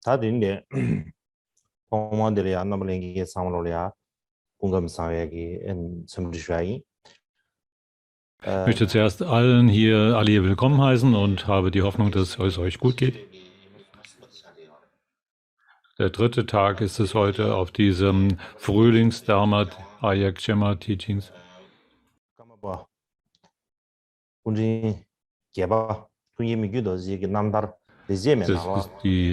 다들 Pomodoro Annamalenge Samloya Ungam Sayagi in Samrishwai. Ich möchte zuerst alle hier willkommen heißen und habe die Hoffnung, dass es euch gut geht. Der dritte Tag ist es heute auf diesem Frühlings-Dharma Ayakshema Teachings. Das ist die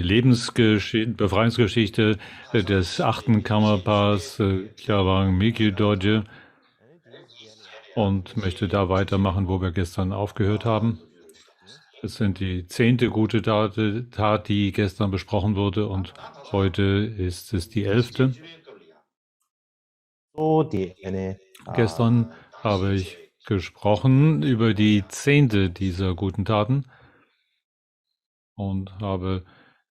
Befreiungsgeschichte des 8. Karmapas Kyawang Mikyu Dorje und möchte da weitermachen, wo wir gestern aufgehört haben. Es sind die 10. gute Tat, die gestern besprochen wurde, und heute ist es die 11. Gestern habe ich gesprochen über die 10. dieser guten Taten und habe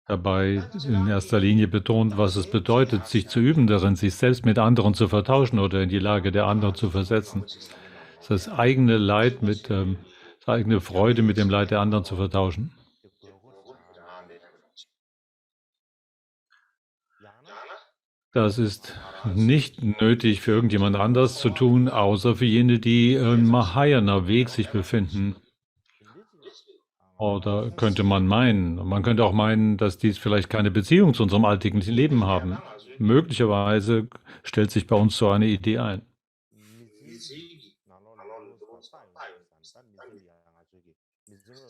dabei in erster Linie betont, was es bedeutet, sich zu üben darin, sich selbst mit anderen zu vertauschen oder in die Lage der anderen zu versetzen. Das eigene Leid das eigene Freude mit dem Leid der anderen zu vertauschen. Das ist nicht nötig für irgendjemand anders zu tun, außer für jene, die im Mahayana-Weg sich befinden. Oder könnte man meinen. Man könnte auch meinen, dass dies vielleicht keine Beziehung zu unserem alltäglichen Leben haben. Möglicherweise stellt sich bei uns so eine Idee ein.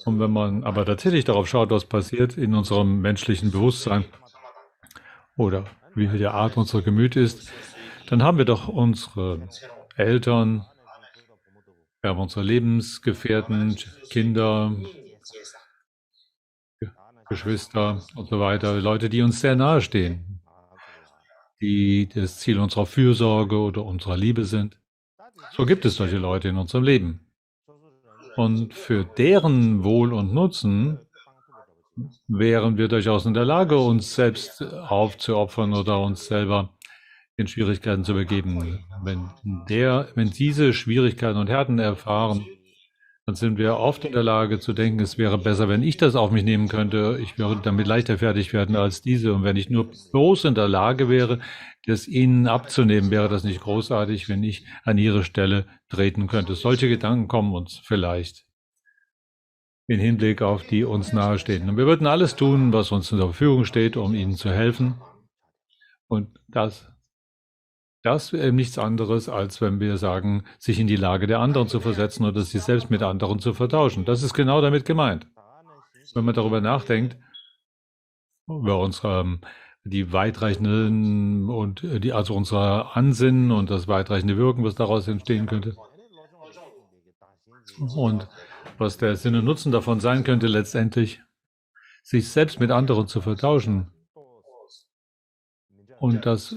Und wenn man aber tatsächlich darauf schaut, was passiert in unserem menschlichen Bewusstsein oder wie die Art unserer Gemüt ist, dann haben wir doch unsere Eltern, wir haben unsere Lebensgefährten, Kinder, Geschwister und so weiter, Leute, die uns sehr nahe stehen, die das Ziel unserer Fürsorge oder unserer Liebe sind. So gibt es solche Leute in unserem Leben. Und für deren Wohl und Nutzen wären wir durchaus in der Lage, uns selbst aufzuopfern oder uns selber in Schwierigkeiten zu begeben. Wenn diese Schwierigkeiten und Härten erfahren, dann sind wir oft in der Lage zu denken, es wäre besser, wenn ich das auf mich nehmen könnte, ich würde damit leichter fertig werden als diese. Und wenn ich nur bloß in der Lage wäre, das ihnen abzunehmen, wäre das nicht großartig, wenn ich an ihre Stelle treten könnte. Solche Gedanken kommen uns vielleicht im Hinblick auf die uns nahestehenden. Und wir würden alles tun, was uns zur Verfügung steht, um ihnen zu helfen. Und das nichts anderes, als wenn wir sagen, sich in die Lage der anderen zu versetzen oder sich selbst mit anderen zu vertauschen. Das ist genau damit gemeint. Wenn man darüber nachdenkt, über die weitreichenden und also unser Ansinnen und das weitreichende Wirken, was daraus entstehen könnte. Und was der Sinn und Nutzen davon sein könnte, letztendlich, sich selbst mit anderen zu vertauschen. Und das,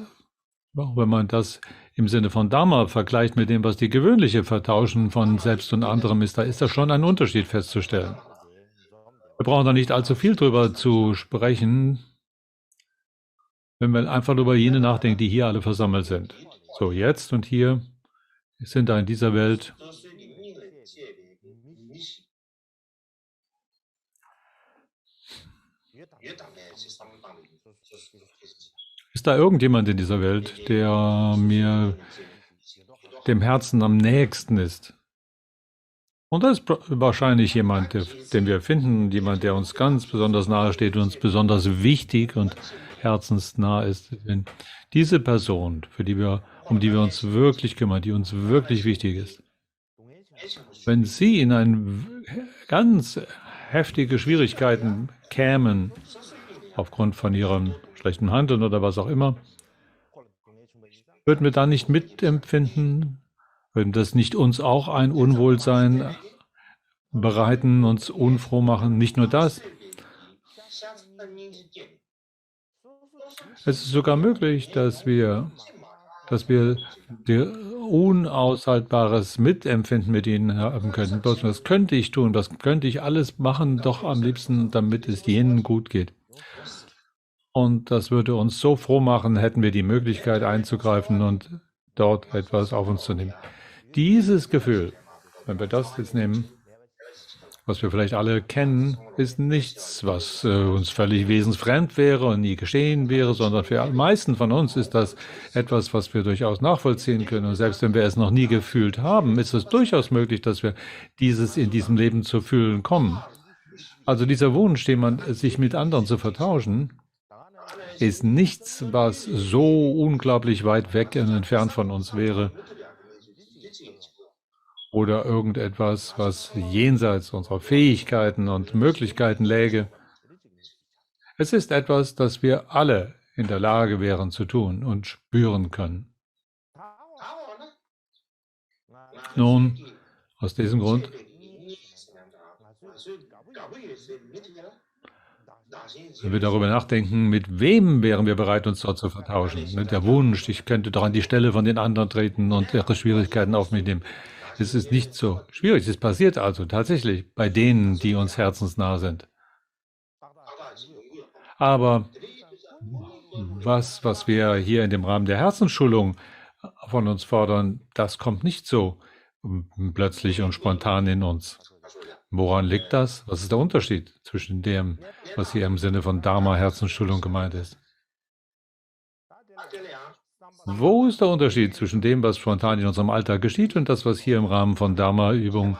wenn man das im Sinne von Dharma vergleicht mit dem, was die gewöhnliche Vertauschen von selbst und anderem ist, da ist da schon ein Unterschied festzustellen. Wir brauchen da nicht allzu viel drüber zu sprechen, wenn wir einfach über jene nachdenken, die hier alle versammelt sind. So, jetzt und hier sind da in dieser Welt ist da irgendjemand in dieser Welt, der mir dem Herzen am nächsten ist? Und das ist wahrscheinlich jemand, den wir finden, jemand, der uns ganz besonders nahe steht, uns besonders wichtig und herzensnah ist. Denn diese Person, um die wir uns wirklich kümmern, die uns wirklich wichtig ist, wenn sie in ganz heftige Schwierigkeiten kämen, aufgrund von ihrem schlechten Handeln oder was auch immer, würden wir dann nicht mitempfinden? Würden das nicht uns auch ein Unwohlsein bereiten, uns unfroh machen? Nicht nur das. Es ist sogar möglich, dass wir unaushaltbares Mitempfinden mit ihnen haben könnten. Was könnte ich tun? Was könnte ich alles machen, doch am liebsten, damit es jenen gut geht? Und das würde uns so froh machen, hätten wir die Möglichkeit einzugreifen und dort etwas auf uns zu nehmen. Dieses Gefühl, wenn wir das jetzt nehmen, was wir vielleicht alle kennen, ist nichts, was uns völlig wesensfremd wäre und nie geschehen wäre, sondern für die meisten von uns ist das etwas, was wir durchaus nachvollziehen können. Und selbst wenn wir es noch nie gefühlt haben, ist es durchaus möglich, dass wir dieses in diesem Leben zu fühlen kommen. Also dieser Wunsch, sich mit anderen zu vertauschen, ist nichts, was so unglaublich weit weg und entfernt von uns wäre oder irgendetwas, was jenseits unserer Fähigkeiten und Möglichkeiten läge. Es ist etwas, das wir alle in der Lage wären zu tun und spüren können. Nun, aus diesem Grund wenn wir darüber nachdenken, mit wem wären wir bereit, uns dort zu vertauschen. Der Wunsch, ich könnte doch an die Stelle von den anderen treten und ihre Schwierigkeiten auf mich nehmen. Es ist nicht so schwierig. Es passiert also tatsächlich bei denen, die uns herzensnah sind. Aber was wir hier in dem Rahmen der Herzensschulung von uns fordern, das kommt nicht so plötzlich und spontan in uns. Woran liegt das? Was ist der Unterschied zwischen dem, was hier im Sinne von Dharma-Herzensschulung gemeint ist? Wo ist der Unterschied zwischen dem, was spontan in unserem Alltag geschieht und das, was hier im Rahmen von Dharma-Übung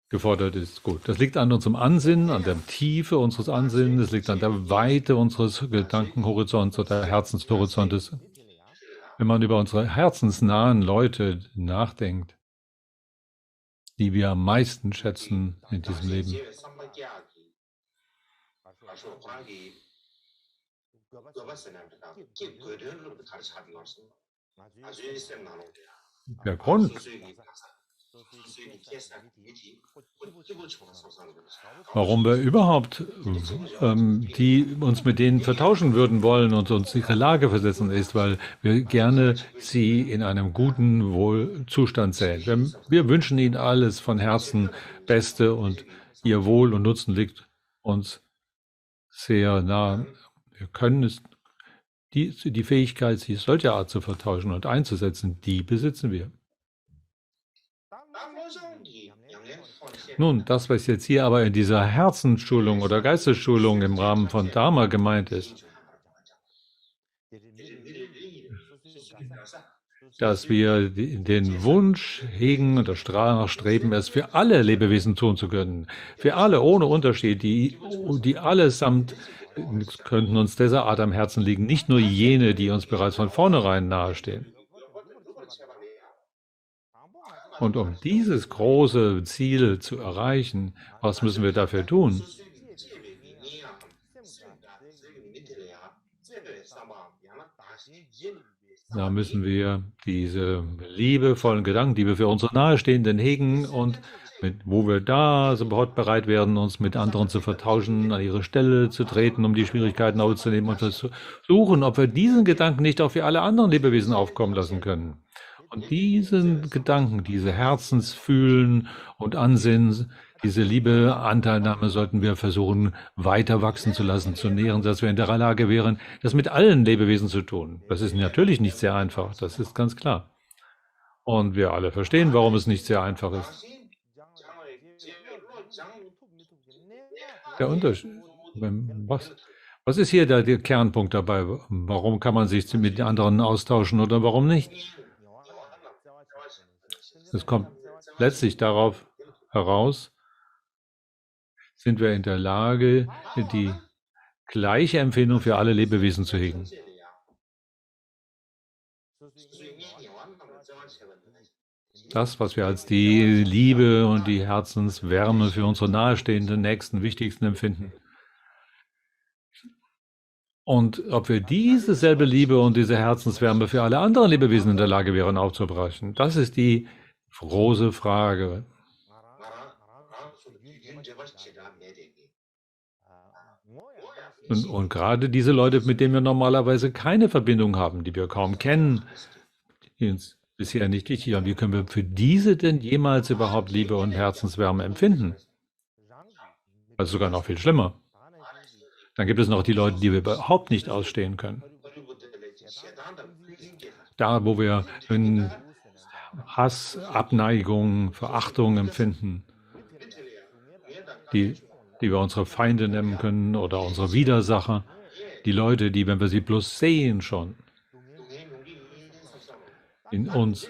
gefordert ist? Gut, das liegt an unserem Ansinnen, an der Tiefe unseres Ansinnens, es liegt an der Weite unseres Gedankenhorizonts oder Herzenshorizontes. Wenn man über unsere herzensnahen Leute nachdenkt, die wir am meisten schätzen in diesem Leben. Der Grund, warum wir überhaupt die uns mit denen vertauschen würden wollen und uns in ihre Lage versetzen, ist, weil wir gerne sie in einem guten Wohlzustand sehen. Wir wünschen ihnen alles von Herzen Beste und ihr Wohl und Nutzen liegt uns sehr nah. Wir können es, die Fähigkeit, sie solcher Art zu vertauschen und einzusetzen, die besitzen wir. Nun, das, was jetzt hier aber in dieser Herzensschulung oder Geistesschulung im Rahmen von Dharma gemeint ist, dass wir den Wunsch hegen und das Streben, es für alle Lebewesen tun zu können, für alle ohne Unterschied, die allesamt könnten uns dieser Art am Herzen liegen, nicht nur jene, die uns bereits von vornherein nahestehen. Und um dieses große Ziel zu erreichen, was müssen wir dafür tun? Da müssen wir diese liebevollen Gedanken, die wir für unsere Nahestehenden hegen und wo wir da sofort bereit werden, uns mit anderen zu vertauschen, an ihre Stelle zu treten, um die Schwierigkeiten aufzunehmen und zu suchen, ob wir diesen Gedanken nicht auch für alle anderen Lebewesen aufkommen lassen können. Und diesen Gedanken, diese Herzensfühlen und Ansinnen, diese Liebe, Anteilnahme sollten wir versuchen, weiter wachsen zu lassen, zu nähren, dass wir in der Lage wären, das mit allen Lebewesen zu tun. Das ist natürlich nicht sehr einfach, das ist ganz klar. Und wir alle verstehen, warum es nicht sehr einfach ist. Der Unterschied, was ist hier der Kernpunkt dabei? Warum kann man sich mit anderen austauschen oder warum nicht? Es kommt letztlich darauf heraus, sind wir in der Lage, die gleiche Empfindung für alle Lebewesen zu hegen. Das, was wir als die Liebe und die Herzenswärme für unsere nahestehenden, nächsten, wichtigsten empfinden. Und ob wir diese selbe Liebe und diese Herzenswärme für alle anderen Lebewesen in der Lage wären aufzubrechen, das ist die große Frage. Und gerade diese Leute, mit denen wir normalerweise keine Verbindung haben, die wir kaum kennen, die uns bisher nicht wichtig waren, wie können wir für diese denn jemals überhaupt Liebe und Herzenswärme empfinden? Also sogar noch viel schlimmer. Dann gibt es noch die Leute, die wir überhaupt nicht ausstehen können. Da, wo wir Hass, Abneigung, Verachtung empfinden, die wir unsere Feinde nennen können oder unsere Widersacher, die Leute, die, wenn wir sie bloß sehen schon, in uns.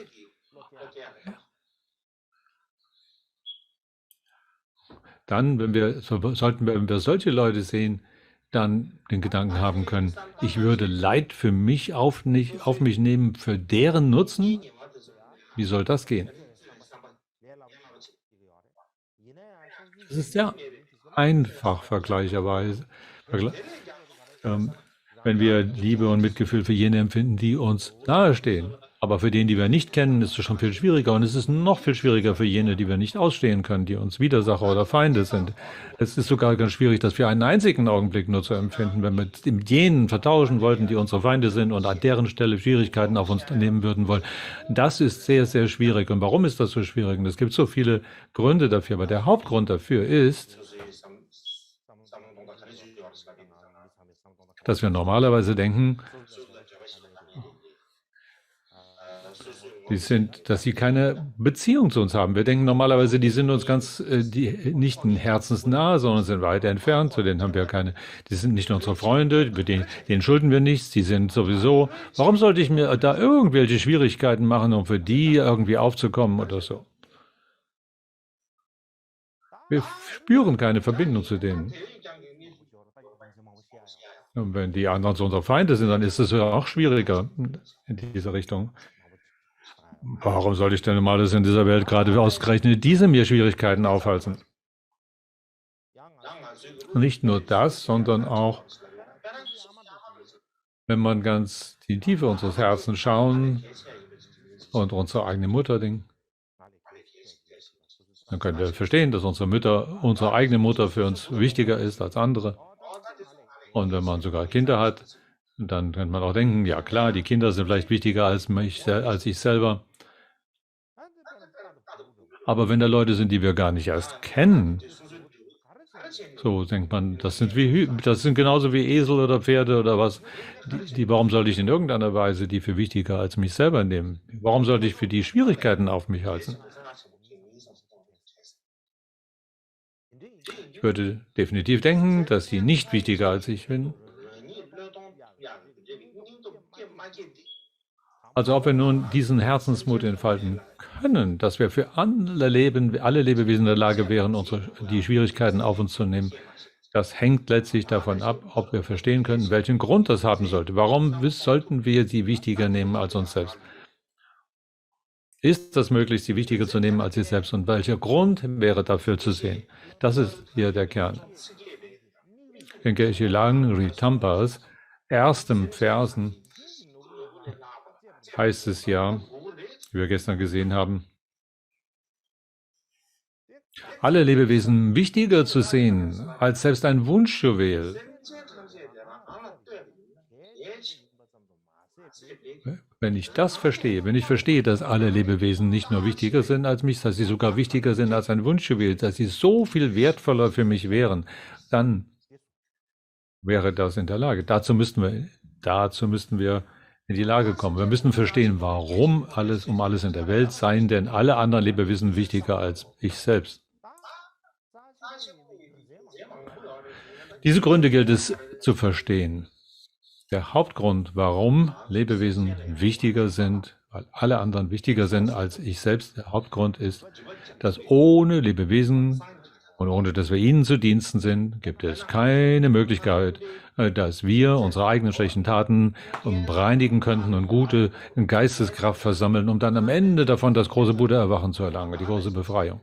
Dann, wenn wir solche Leute sehen, dann den Gedanken haben können, ich würde Leid für mich auf mich nehmen, für deren Nutzen. Wie soll das gehen? Das ist ja einfach vergleicherweise. Wenn wir Liebe und Mitgefühl für jene empfinden, die uns nahestehen. Aber für den, die wir nicht kennen, ist es schon viel schwieriger. Und es ist noch viel schwieriger für jene, die wir nicht ausstehen können, die uns Widersacher oder Feinde sind. Es ist sogar ganz schwierig, das für einen einzigen Augenblick nur zu empfinden, wenn wir mit jenen vertauschen wollten, die unsere Feinde sind und an deren Stelle Schwierigkeiten auf uns nehmen würden wollen. Das ist sehr, sehr schwierig. Und warum ist das so schwierig? Und es gibt so viele Gründe dafür. Aber der Hauptgrund dafür ist, dass wir normalerweise denken, dass sie keine Beziehung zu uns haben. Wir denken normalerweise, die sind uns nicht herzensnah, sondern sind weiter entfernt. Zu denen haben wir die sind nicht unsere Freunde, denen schulden wir nichts, die sind sowieso. Warum sollte ich mir da irgendwelche Schwierigkeiten machen, um für die irgendwie aufzukommen oder so? Wir spüren keine Verbindung zu denen. Und wenn die anderen so unsere Feinde sind, dann ist es ja auch schwieriger in dieser Richtung. Warum soll ich denn alles in dieser Welt gerade ausgerechnet diese mir Schwierigkeiten aufhalten? Nicht nur das, sondern auch, wenn man ganz in die Tiefe unseres Herzens schauen und unsere eigene Mutter denken, dann können wir verstehen, dass unsere eigene Mutter für uns wichtiger ist als andere. Und wenn man sogar Kinder hat, dann könnte man auch denken, ja klar, die Kinder sind vielleicht wichtiger als ich selber. Aber wenn da Leute sind, die wir gar nicht erst kennen, so denkt man, das sind genauso wie Esel oder Pferde oder was. Warum sollte ich in irgendeiner Weise die für wichtiger als mich selber nehmen? Warum sollte ich für die Schwierigkeiten auf mich halten? Ich würde definitiv denken, dass die nicht wichtiger als ich bin. Also ob wir nun diesen Herzensmut entfalten können, dass wir für alle Lebewesen in der Lage wären, die Schwierigkeiten auf uns zu nehmen, das hängt letztlich davon ab, ob wir verstehen können, welchen Grund das haben sollte. Warum sollten wir sie wichtiger nehmen als uns selbst? Ist das möglich, sie wichtiger zu nehmen als sich selbst? Und welcher Grund wäre dafür zu sehen? Das ist hier der Kern. In Geshe Langri-Tampas ersten Versen heißt es ja, wie wir gestern gesehen haben, alle Lebewesen wichtiger zu sehen als selbst ein Wunschjuwel. Wenn ich das verstehe, wenn ich verstehe, dass alle Lebewesen nicht nur wichtiger sind als mich, dass sie sogar wichtiger sind als ein Wunschjuwel, dass sie so viel wertvoller für mich wären, dann wäre das in der Lage. Dazu müssten wir in die Lage kommen. Wir müssen verstehen, warum um alles in der Welt seien denn alle anderen Lebewesen wichtiger als ich selbst. Diese Gründe gilt es zu verstehen. Der Hauptgrund, warum Lebewesen wichtiger sind, weil alle anderen wichtiger sind als ich selbst, der Hauptgrund ist, dass ohne Lebewesen und ohne dass wir ihnen zu Diensten sind, gibt es keine Möglichkeit, dass wir unsere eigenen schlechten Taten bereinigen könnten und gute Geisteskraft versammeln, um dann am Ende davon das große Buddha-Erwachen zu erlangen, die große Befreiung.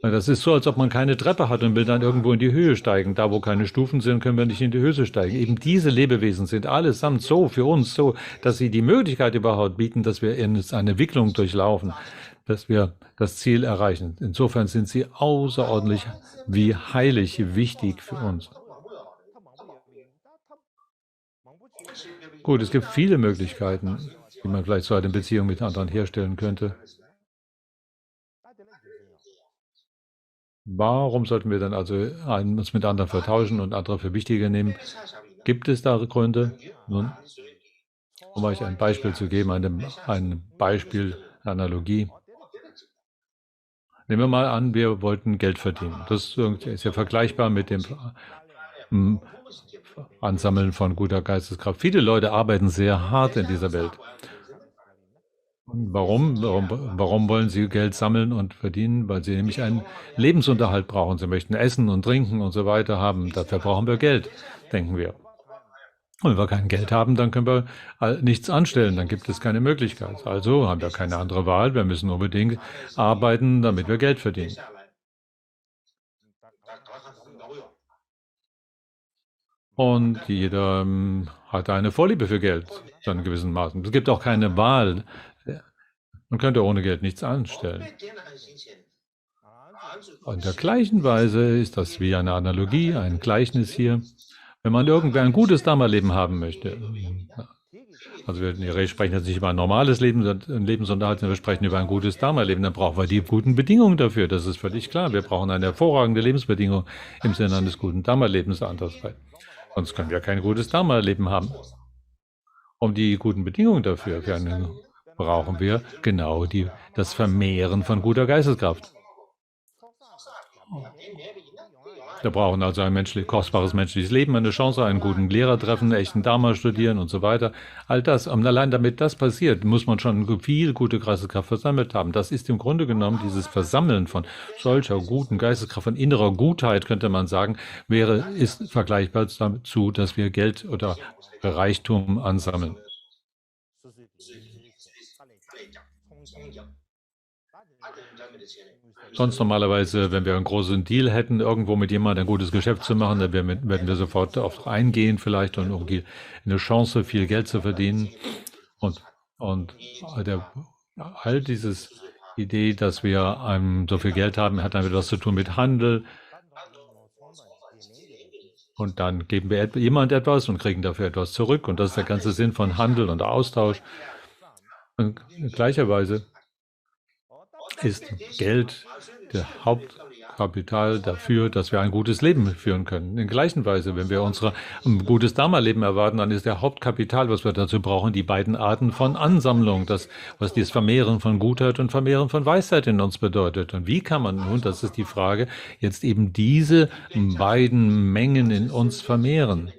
Das ist so, als ob man keine Treppe hat und will dann irgendwo in die Höhe steigen. Da, wo keine Stufen sind, können wir nicht in die Höhe steigen. Eben diese Lebewesen sind allesamt so für uns so, dass sie die Möglichkeit überhaupt bieten, dass wir eine Entwicklung durchlaufen, dass wir das Ziel erreichen. Insofern sind sie außerordentlich wie heilig wichtig für uns. Gut, es gibt viele Möglichkeiten, die man vielleicht so eine Beziehung mit anderen herstellen könnte. Warum sollten wir dann also uns mit anderen vertauschen und andere für wichtiger nehmen? Gibt es da Gründe? Nun, Um euch ein Beispiel zu geben, ein Beispiel, Analogie. Nehmen wir mal an, wir wollten Geld verdienen. Das ist ja vergleichbar mit dem Ansammeln von guter Geisteskraft. Viele Leute arbeiten sehr hart in dieser Welt. Warum wollen sie Geld sammeln und verdienen? Weil sie nämlich einen Lebensunterhalt brauchen. Sie möchten essen und trinken und so weiter haben. Dafür brauchen wir Geld, denken wir. Und wenn wir kein Geld haben, dann können wir nichts anstellen, dann gibt es keine Möglichkeit. Also haben wir keine andere Wahl, wir müssen unbedingt arbeiten, damit wir Geld verdienen. Und jeder hat eine Vorliebe für Geld, zu einem gewissen Maßen. Es gibt auch keine Wahl. Man könnte ohne Geld nichts anstellen. In der gleichen Weise ist das wie eine Analogie, ein Gleichnis hier. Wenn man irgendwie ein gutes Dharma-Leben haben möchte, also wir sprechen jetzt nicht über ein normales Lebensunterhalt, sondern wir sprechen über ein gutes Dharma-Leben, dann brauchen wir die guten Bedingungen dafür, das ist völlig klar. Wir brauchen eine hervorragende Lebensbedingung im Sinne eines guten Dharma-Lebens, andersfrei. Sonst können wir kein gutes Dharma-Leben haben. Um die guten Bedingungen dafür brauchen wir genau das Vermehren von guter Geisteskraft. Wir brauchen also ein kostbares menschliches Leben, eine Chance, einen guten Lehrer treffen, echten Dharma studieren und so weiter. All das. Und allein damit das passiert, muss man schon viel gute Geisteskraft versammelt haben. Das ist im Grunde genommen dieses Versammeln von solcher guten Geisteskraft, von innerer Gutheit, könnte man sagen, ist vergleichbar dazu, dass wir Geld oder Reichtum ansammeln. Sonst normalerweise, wenn wir einen großen Deal hätten, irgendwo mit jemandem ein gutes Geschäft zu machen, dann werden wir sofort darauf eingehen vielleicht und irgendwie eine Chance, viel Geld zu verdienen. Und all dieses Idee, dass wir so viel Geld haben, hat dann etwas zu tun mit Handel. Und dann geben wir jemand etwas und kriegen dafür etwas zurück. Und das ist der ganze Sinn von Handel und Austausch. Und in gleicher Weise ist Geld der Hauptkapital dafür, dass wir ein gutes Leben führen können. In gleicher Weise, wenn wir ein gutes Dharma-Leben erwarten, dann ist der Hauptkapital, was wir dazu brauchen, die beiden Arten von Ansammlung, was dieses Vermehren von Gutheit und Vermehren von Weisheit in uns bedeutet. Und wie kann man nun, das ist die Frage, jetzt eben diese beiden Mengen in uns vermehren?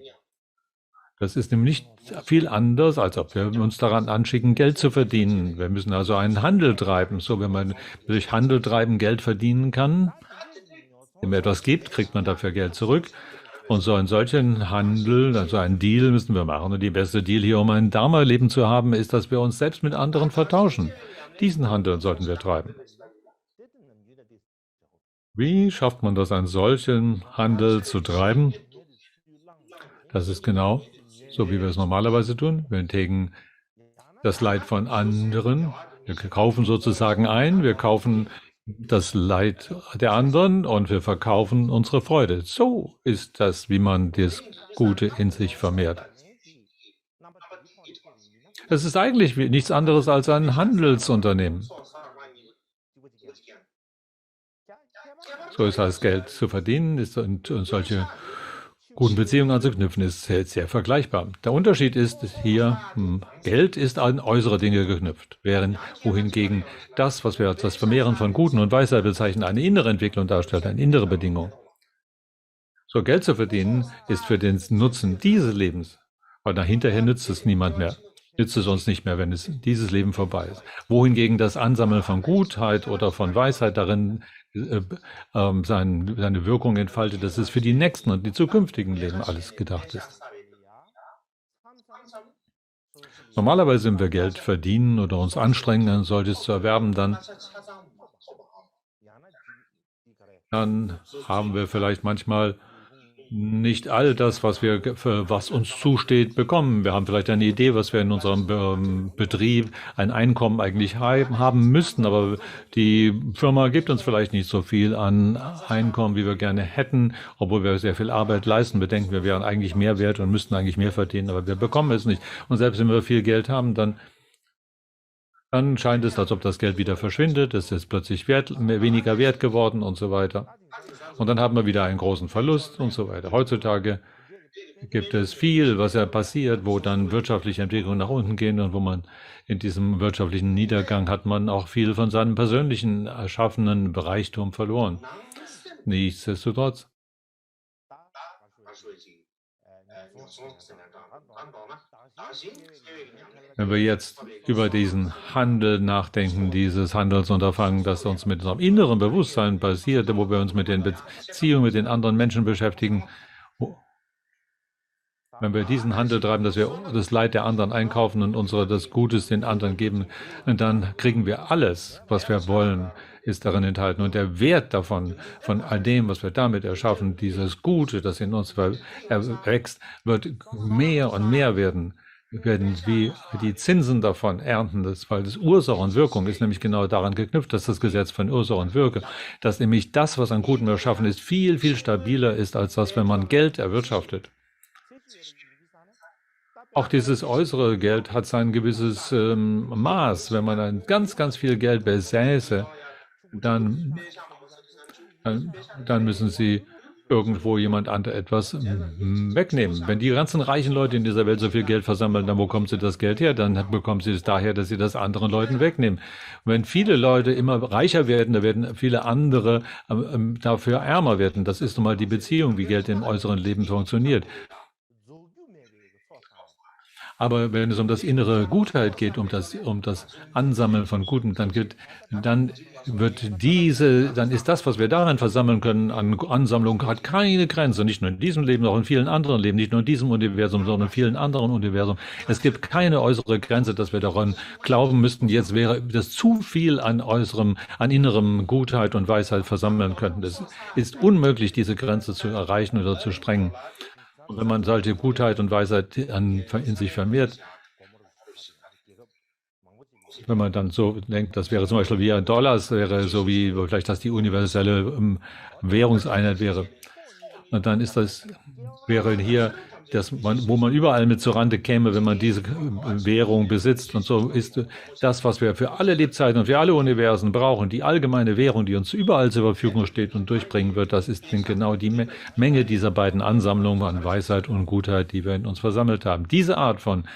Das ist nämlich nicht viel anders, als ob wir uns daran anschicken, Geld zu verdienen. Wir müssen also einen Handel treiben. So, wenn man durch Handel treiben Geld verdienen kann, wenn man etwas gibt, kriegt man dafür Geld zurück. Und so einen solchen Handel, also einen Deal müssen wir machen. Und die beste Deal hier, um ein Dharma-Leben zu haben, ist, dass wir uns selbst mit anderen vertauschen. Diesen Handel sollten wir treiben. Wie schafft man das, einen solchen Handel zu treiben? Das ist genau so, wie wir es normalerweise tun. Wir entdecken das Leid von anderen. Wir kaufen sozusagen ein, wir kaufen das Leid der anderen und wir verkaufen unsere Freude. So ist das, wie man das Gute in sich vermehrt. Es ist eigentlich nichts anderes als ein Handelsunternehmen. So ist das Geld zu verdienen, und solche guten Beziehungen anzuknüpfen, ist sehr vergleichbar. Der Unterschied ist hier, Geld ist an äußere Dinge geknüpft, wohingegen das, was wir als das Vermehren von Guten und Weisheit bezeichnen, eine innere Entwicklung darstellt, eine innere Bedingung. So, Geld zu verdienen ist für den Nutzen dieses Lebens, weil hinterher nützt es niemand mehr. Nützt es uns nicht mehr, wenn dieses Leben vorbei ist. Wohingegen das Ansammeln von Gutheit oder von Weisheit darin seine Wirkung entfaltet, dass es für die nächsten und die zukünftigen Leben alles gedacht ist. Normalerweise, wenn wir Geld verdienen oder uns anstrengen, solches zu erwerben, dann haben wir vielleicht manchmal nicht all das, was uns zusteht, bekommen. Wir haben vielleicht eine Idee, was wir in unserem Betrieb, ein Einkommen eigentlich haben müssten, aber die Firma gibt uns vielleicht nicht so viel an Einkommen, wie wir gerne hätten, obwohl wir sehr viel Arbeit leisten. Wir denken, wir wären eigentlich mehr wert und müssten eigentlich mehr verdienen, aber wir bekommen es nicht. Und selbst wenn wir viel Geld haben, dann scheint es, als ob das Geld wieder verschwindet, es ist plötzlich weniger wert geworden und so weiter. Und dann haben wir wieder einen großen Verlust und so weiter. Heutzutage gibt es viel, was ja passiert, wo dann wirtschaftliche Entwicklungen nach unten gehen und wo man in diesem wirtschaftlichen Niedergang hat man auch viel von seinem persönlichen erschaffenen Reichtum verloren. Nichtsdestotrotz, wenn wir jetzt über diesen Handel nachdenken, dieses Handelsunterfangen, das uns mit unserem inneren Bewusstsein passiert, wo wir uns mit den Beziehungen mit den anderen Menschen beschäftigen, wenn wir diesen Handel treiben, dass wir das Leid der anderen einkaufen und das Gutes den anderen geben, dann kriegen wir alles, was wir wollen, ist darin enthalten. Und der Wert davon, von all dem, was wir damit erschaffen, dieses Gute, das in uns wächst, wird mehr und mehr werden. Wir werden wie die Zinsen davon ernten, weil das Ursache und Wirkung ist nämlich genau daran geknüpft, dass das Gesetz von Ursache und Wirkung, dass nämlich das, was an Gutem erschaffen ist, viel, viel stabiler ist, als das, wenn man Geld erwirtschaftet. Auch dieses äußere Geld hat sein gewisses Maß. Wenn man ein ganz, ganz viel Geld besäße, dann müssen Sie irgendwo jemand andere etwas wegnehmen. Wenn die ganzen reichen Leute in dieser Welt so viel Geld versammeln, dann bekommen sie das Geld her? Dann bekommen sie es daher, dass sie das anderen Leuten wegnehmen. Und wenn viele Leute immer reicher werden, dann werden viele andere dafür ärmer werden. Das ist nun mal die Beziehung, wie Geld im äußeren Leben funktioniert. Aber wenn es um das innere Gutheit geht, um das Ansammeln von Gutem, dann ist das, was wir darin versammeln können, an Ansammlung, hat keine Grenze. Nicht nur in diesem Leben, auch in vielen anderen Leben, nicht nur in diesem Universum, sondern in vielen anderen Universen. Es gibt keine äußere Grenze, dass wir daran glauben müssten, jetzt wäre das zu viel an innerem Gutheit und Weisheit versammeln könnten. Es ist unmöglich, diese Grenze zu erreichen oder zu sprengen. Und wenn man solche Gutheit und Weisheit in sich vermehrt, wenn man dann so denkt, das wäre zum Beispiel wie ein Dollar, das wäre so wie vielleicht das die universelle Währungseinheit wäre. Und dann wäre hier, wo man überall mit zur Rande käme, wenn man diese Währung besitzt. Und so ist das, was wir für alle Lebzeiten und für alle Universen brauchen, die allgemeine Währung, die uns überall zur Verfügung steht und durchbringen wird, das ist genau die Menge dieser beiden Ansammlungen an Weisheit und Gutheit, die wir in uns versammelt haben. Diese Art von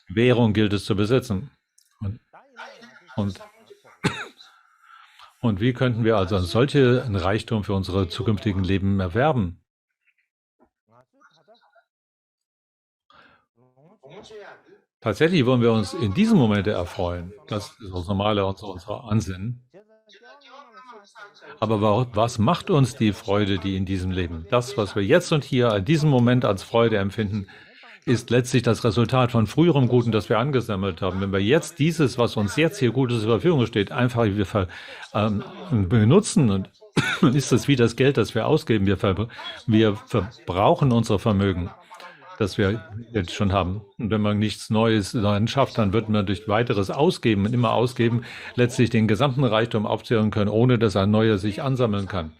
Währung gilt es zu besitzen. Und wie könnten wir also solchen Reichtum für unsere zukünftigen Leben erwerben? Tatsächlich wollen wir uns in diesem Moment erfreuen. Das ist das Normale unserer Ansinnen. Aber was macht uns die Freude, die in diesem Leben? Das, was wir jetzt und hier in diesem Moment als Freude empfinden, ist letztlich das Resultat von früherem Guten, das wir angesammelt haben. Wenn wir jetzt dieses, was uns jetzt hier Gutes zur Verfügung steht, einfach benutzen, und ist es wie das Geld, das wir ausgeben. Wir verbrauchen unsere Vermögen, das wir jetzt schon haben. Und wenn man nichts Neues dann schafft, dann wird man durch weiteres Ausgeben und immer Ausgeben letztlich den gesamten Reichtum aufzählen können, ohne dass ein neuer sich ansammeln kann.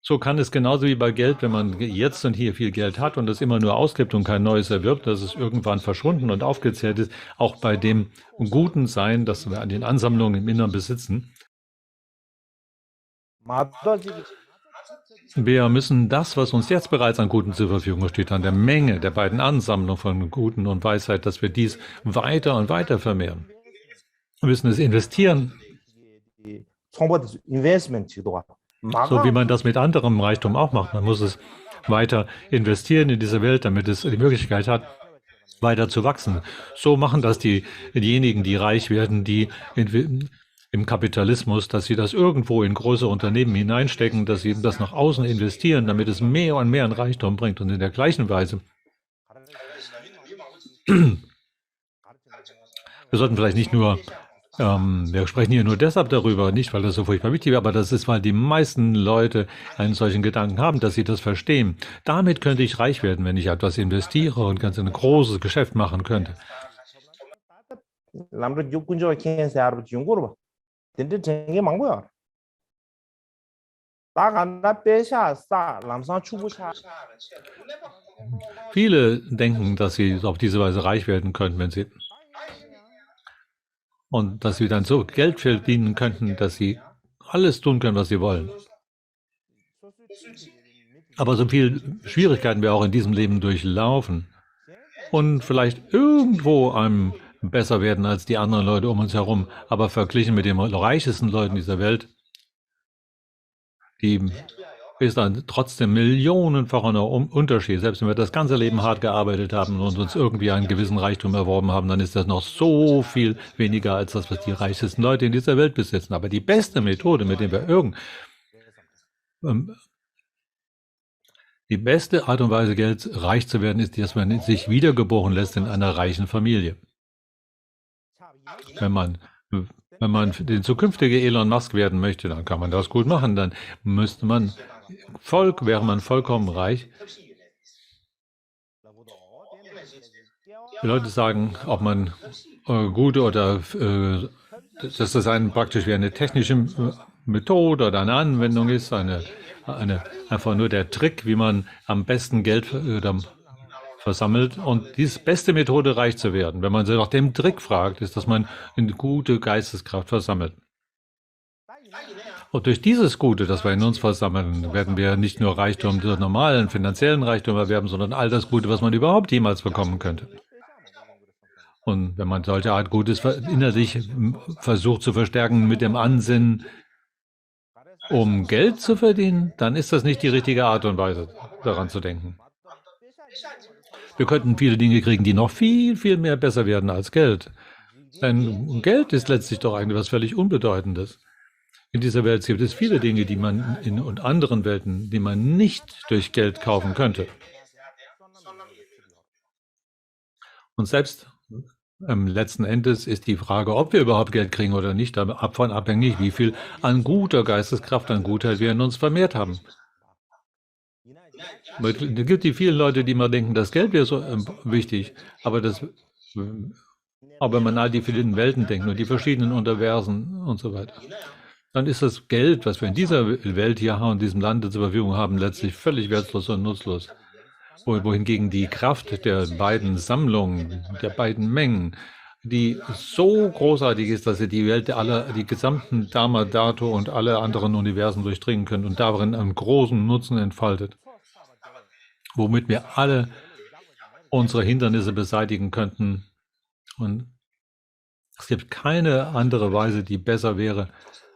So kann es genauso wie bei Geld, wenn man jetzt und hier viel Geld hat und es immer nur ausgibt und kein neues erwirbt, dass es irgendwann verschwunden und aufgezehrt ist, auch bei dem Guten sein, das wir an den Ansammlungen im Inneren besitzen. Wir müssen das, was uns jetzt bereits an Guten zur Verfügung steht, an der Menge der beiden Ansammlungen von Guten und Weisheit, dass wir dies weiter und weiter vermehren. Wir müssen es investieren. So wie man das mit anderem Reichtum auch macht. Man muss es weiter investieren in diese Welt, damit es die Möglichkeit hat, weiter zu wachsen. So machen das diejenigen, die reich werden, die im Kapitalismus, dass sie das irgendwo in große Unternehmen hineinstecken, dass sie das nach außen investieren, damit es mehr und mehr an Reichtum bringt. Und in der gleichen Weise, wir sollten vielleicht nicht nur, wir sprechen hier nur deshalb darüber, nicht weil das so furchtbar wichtig wäre, aber das ist, weil die meisten Leute einen solchen Gedanken haben, dass sie das verstehen. Damit könnte ich reich werden, wenn ich etwas investiere und ganz ein großes Geschäft machen könnte. Viele denken, dass sie auf diese Weise reich werden können, wenn sie und dass sie dann so Geld verdienen könnten, dass sie alles tun können, was sie wollen. Aber so viele Schwierigkeiten wir auch in diesem Leben durchlaufen und vielleicht irgendwo einem besser werden als die anderen Leute um uns herum, aber verglichen mit den reichesten Leuten dieser Welt, die ist dann trotzdem millionenfacher Unterschied. Selbst wenn wir das ganze Leben hart gearbeitet haben und uns irgendwie einen gewissen Reichtum erworben haben, dann ist das noch so viel weniger als das, was die reichsten Leute in dieser Welt besitzen. Aber die beste Methode, mit der wir die beste Art und Weise, reich zu werden, ist, dass man sich wiedergeboren lässt in einer reichen Familie. Wenn man den zukünftige Elon Musk werden möchte, dann kann man das gut machen. Dann wäre man vollkommen reich. Die Leute sagen, ob man gut oder dass das praktisch wie eine technische Methode oder eine Anwendung ist, einfach nur der Trick, wie man am besten Geld versammelt. Und die beste Methode, reich zu werden, wenn man sich nach dem Trick fragt, ist, dass man eine gute Geisteskraft versammelt. Und durch dieses Gute, das wir in uns versammeln, werden wir nicht nur Reichtum, den normalen finanziellen Reichtum erwerben, sondern all das Gute, was man überhaupt jemals bekommen könnte. Und wenn man solche Art Gutes innerlich versucht zu verstärken mit dem Ansinnen, um Geld zu verdienen, dann ist das nicht die richtige Art und Weise, daran zu denken. Wir könnten viele Dinge kriegen, die noch viel, viel mehr besser werden als Geld. Denn Geld ist letztlich doch eigentlich was völlig Unbedeutendes. In dieser Welt gibt es viele Dinge, die man in anderen Welten, die man nicht durch Geld kaufen könnte. Und selbst letzten Endes ist die Frage, ob wir überhaupt Geld kriegen oder nicht, davon abhängig, wie viel an guter Geisteskraft, an Gutheit wir in uns vermehrt haben. Es gibt die vielen Leute, die mal denken, das Geld wäre so wichtig, aber wenn man all die vielen Welten denkt und die verschiedenen Unterversen und so weiter, dann ist das Geld, was wir in dieser Welt hier haben, in diesem Lande zur Verfügung haben, letztlich völlig wertlos und nutzlos. Wohingegen die Kraft der beiden Sammlungen, der beiden Mengen, die so großartig ist, dass sie die Welt die gesamten Dharma, Dhatu und alle anderen Universen durchdringen können und darin einen großen Nutzen entfaltet, womit wir alle unsere Hindernisse beseitigen könnten. Und es gibt keine andere Weise, die besser wäre,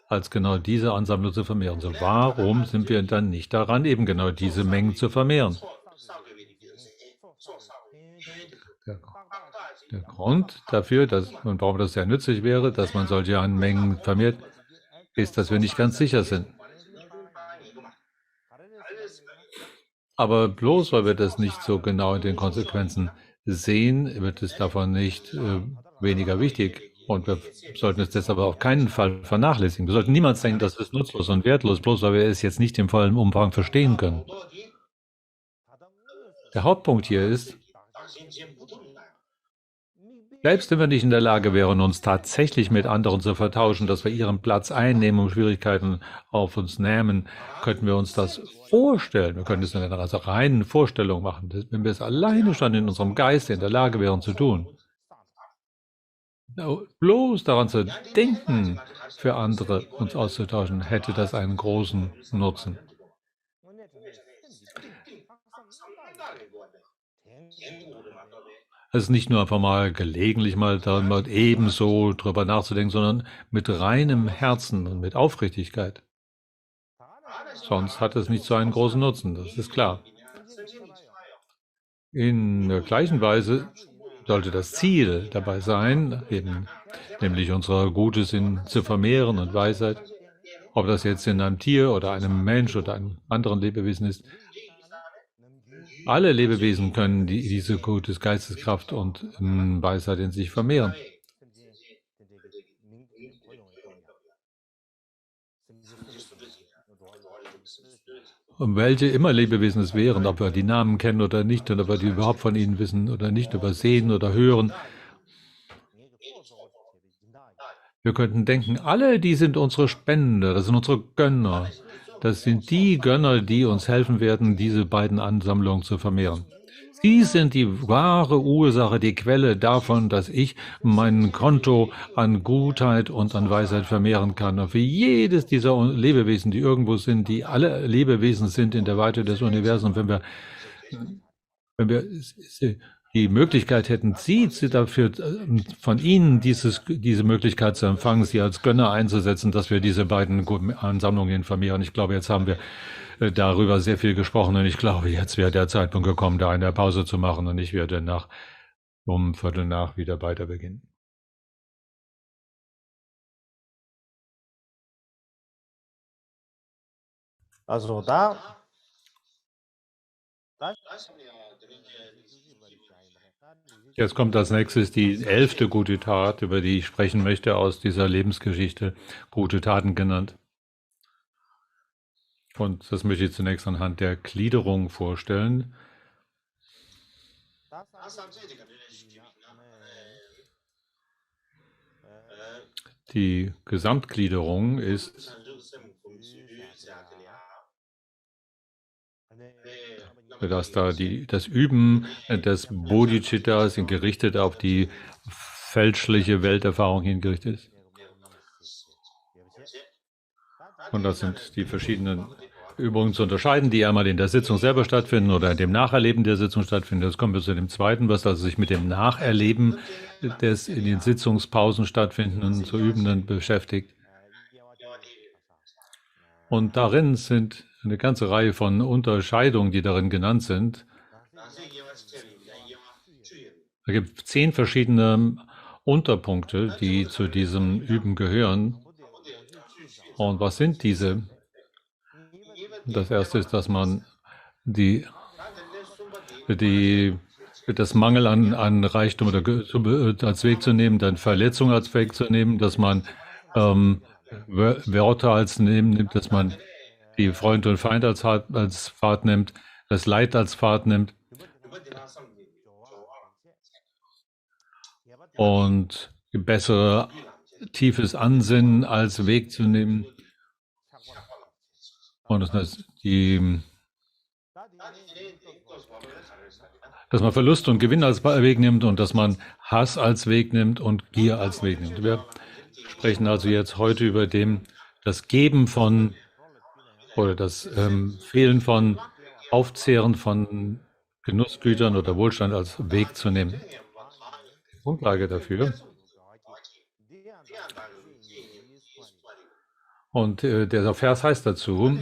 als genau diese Ansammlung zu vermehren. So, warum sind wir dann nicht daran, eben genau diese Mengen zu vermehren? Der Grund dafür, und warum das sehr nützlich wäre, dass man solche Mengen vermehrt, ist, dass wir nicht ganz sicher sind. Aber bloß, weil wir das nicht so genau in den Konsequenzen sehen, wird es davon nicht weniger wichtig. Und wir sollten es deshalb auf keinen Fall vernachlässigen. Wir sollten niemals denken, das ist nutzlos und wertlos, bloß weil wir es jetzt nicht im vollen Umfang verstehen können. Der Hauptpunkt hier ist, selbst wenn wir nicht in der Lage wären, uns tatsächlich mit anderen zu vertauschen, dass wir ihren Platz einnehmen und Schwierigkeiten auf uns nehmen, könnten wir uns das vorstellen. Wir könnten es in einer reinen Vorstellung machen, wenn wir es alleine schon in unserem Geist in der Lage wären zu tun. Bloß daran zu denken, für andere uns auszutauschen, hätte das einen großen Nutzen. Es ist nicht nur einfach mal gelegentlich mal ebenso drüber nachzudenken, sondern mit reinem Herzen und mit Aufrichtigkeit. Sonst hat es nicht so einen großen Nutzen, das ist klar. In der gleichen Weise sollte das Ziel dabei sein, eben nämlich unser Gutes zu vermehren und Weisheit, ob das jetzt in einem Tier oder einem Mensch oder einem anderen Lebewesen ist. Alle Lebewesen können diese gute Geisteskraft und Weisheit in sich vermehren. Und welche immer Lebewesen es wären, ob wir die Namen kennen oder nicht, und ob wir die überhaupt von ihnen wissen oder nicht, ob wir sehen oder hören. Wir könnten denken, alle die sind unsere Spender, das sind unsere Gönner. Das sind die Gönner, die uns helfen werden, diese beiden Ansammlungen zu vermehren. Sie sind die wahre Ursache, die Quelle davon, dass ich mein Konto an Gutheit und an Weisheit vermehren kann. Und für jedes dieser Lebewesen, die irgendwo sind, die alle Lebewesen sind in der Weite des Universums, wenn wir die Möglichkeit hätten, Sie dafür, von Ihnen diese Möglichkeit zu empfangen, Sie als Gönner einzusetzen, dass wir diese beiden Ansammlungen vermehren. Ich glaube, jetzt haben wir darüber sehr viel gesprochen und ich glaube, jetzt wäre der Zeitpunkt gekommen, da eine Pause zu machen und ich werde um 7:15 wieder weiter beginnen. Also da Jetzt kommt als nächstes die 11. gute Tat, über die ich sprechen möchte, aus dieser Lebensgeschichte, gute Taten genannt. Und das möchte ich zunächst anhand der Gliederung vorstellen. Die Gesamtgliederung ist, dass da das Üben des Bodhicittas gerichtet auf die fälschliche Welterfahrung hingerichtet ist. Und das sind die verschiedenen Übungen zu unterscheiden, die einmal in der Sitzung selber stattfinden oder in dem Nacherleben der Sitzung stattfinden. Jetzt kommen wir zu dem zweiten, was also sich mit dem Nacherleben des in den Sitzungspausen stattfindenden zu Übenden beschäftigt. Und darin sind eine ganze Reihe von Unterscheidungen, die darin genannt sind. Da gibt es 10 verschiedene Unterpunkte, die zu diesem Üben gehören. Und was sind diese? Das erste ist, dass man das Mangel an Reichtum oder als Weg zu nehmen, dann Verletzung als Weg zu nehmen, dass man Wörter als nimmt, dass man die Freund und Feind als Pfad nimmt, das Leid als Pfad nimmt und bessere tiefes Ansinnen als Weg zu nehmen. Und das heißt, dass man Verlust und Gewinn als Weg nimmt und dass man Hass als Weg nimmt und Gier als Weg nimmt. Wir sprechen also jetzt heute über das Geben von oder das Fehlen von Aufzehren von Genussgütern oder Wohlstand als Weg zu nehmen. Die Grundlage dafür. Und der Vers heißt dazu,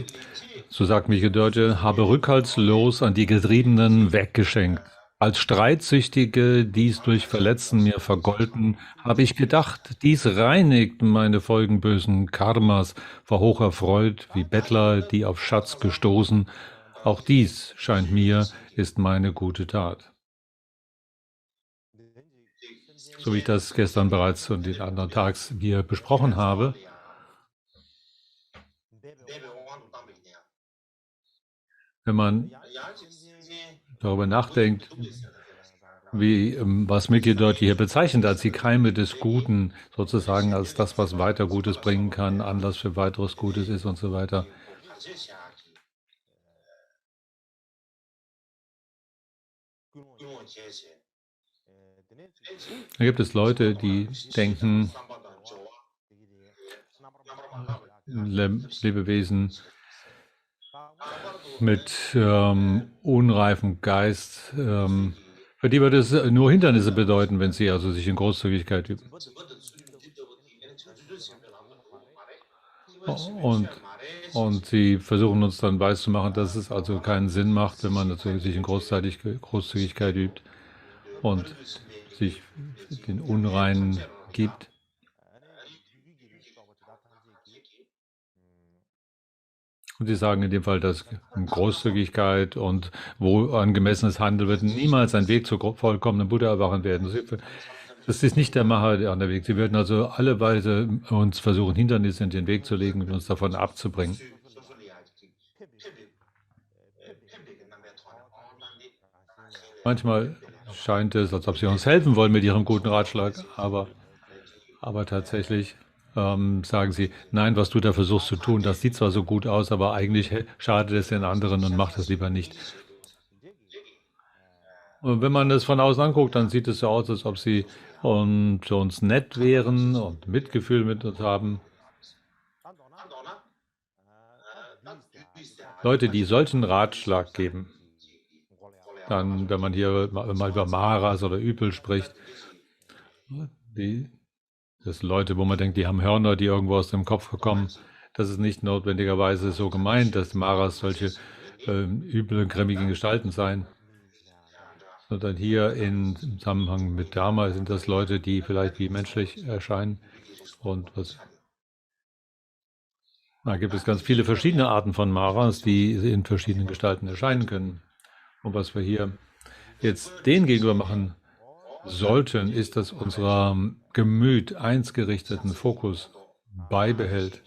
so sagt mich Gedörte, habe rückhaltslos an die Getriebenen weggeschenkt. Als Streitsüchtige dies durch Verletzen mir vergolten, habe ich gedacht, dies reinigt meine folgenbösen Karmas, vor hocher Freud, wie Bettler, die auf Schatz gestoßen. Auch dies, scheint mir, ist meine gute Tat. So wie ich das gestern bereits und den anderen Tags hier besprochen habe, wenn man darüber nachdenkt, was Mickey dort hier bezeichnet als die Keime des Guten, sozusagen als das, was weiter Gutes bringen kann, Anlass für weiteres Gutes ist und so weiter. Da gibt es Leute, die denken, Lebewesen mit unreifem Geist, für die würde es nur Hindernisse bedeuten, wenn sie also sich in Großzügigkeit üben. Und sie versuchen uns dann weiszumachen, dass es also keinen Sinn macht, wenn man natürlich sich in Großzügigkeit übt und sich den Unreinen gibt. Und sie sagen in dem Fall, dass Großzügigkeit und angemessenes Handeln wird niemals ein Weg zur vollkommenen Buddha-Erwachen werden. Das ist nicht der Maha an der Weg. Sie werden also alle Weise uns versuchen, Hindernisse in den Weg zu legen und uns davon abzubringen. Manchmal scheint es, als ob sie uns helfen wollen mit ihrem guten Ratschlag, aber tatsächlich sagen sie, nein, was du da versuchst zu tun, das sieht zwar so gut aus, aber eigentlich schadet es den anderen und macht es lieber nicht. Und wenn man das von außen anguckt, dann sieht es so aus, als ob sie zu uns nett wären und Mitgefühl mit uns haben. Leute, die solchen Ratschlag geben, dann, wenn man hier mal über Maras oder Übel spricht, das sind Leute, wo man denkt, die haben Hörner, die irgendwo aus dem Kopf kommen. Das ist nicht notwendigerweise so gemeint, dass Maras solche üblen, grimmigen Gestalten seien. Sondern hier im Zusammenhang mit Dharma sind das Leute, die vielleicht wie menschlich erscheinen. Und da gibt es ganz viele verschiedene Arten von Maras, die in verschiedenen Gestalten erscheinen können. Und was wir hier jetzt denen gegenüber machen sollten, ist, dass unser Gemüt einsgerichteten Fokus beibehält.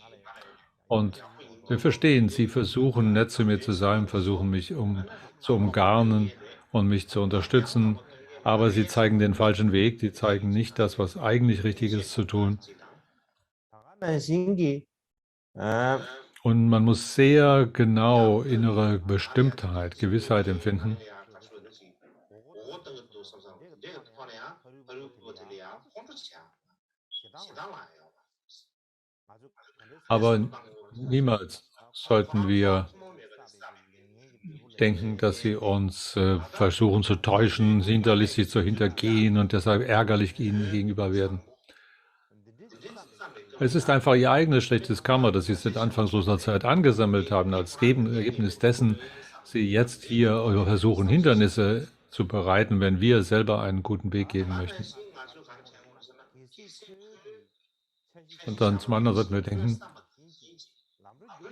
Und wir verstehen, sie versuchen nett zu mir zu sein, versuchen mich zu umgarnen und mich zu unterstützen, aber sie zeigen den falschen Weg, die zeigen nicht das, was eigentlich richtig ist zu tun. Und man muss sehr genau innere Bestimmtheit, Gewissheit empfinden. Aber niemals sollten wir denken, dass sie uns versuchen zu täuschen, sie hinterlistig zu hintergehen und deshalb ärgerlich ihnen gegenüber werden. Es ist einfach ihr eigenes schlechtes Karma, das sie seit anfangsloser Zeit angesammelt haben, als Ergebnis dessen sie jetzt hier versuchen, Hindernisse zu bereiten, wenn wir selber einen guten Weg gehen möchten. Und dann zum anderen sollten wir denken,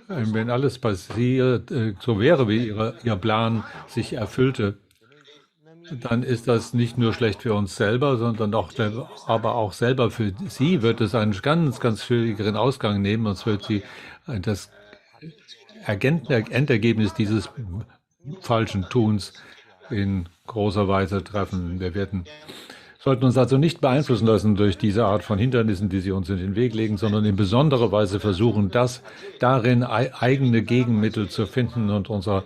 wenn alles passiert, so wäre, wie ihr Plan sich erfüllte, dann ist das nicht nur schlecht für uns selber, sondern aber auch selber für sie wird es einen ganz, ganz schwierigeren Ausgang nehmen, und es wird sie das Endergebnis dieses falschen Tuns in großer Weise treffen. Wir sollten uns also nicht beeinflussen lassen durch diese Art von Hindernissen, die sie uns in den Weg legen, sondern in besonderer Weise versuchen, darin eigene Gegenmittel zu finden, und unser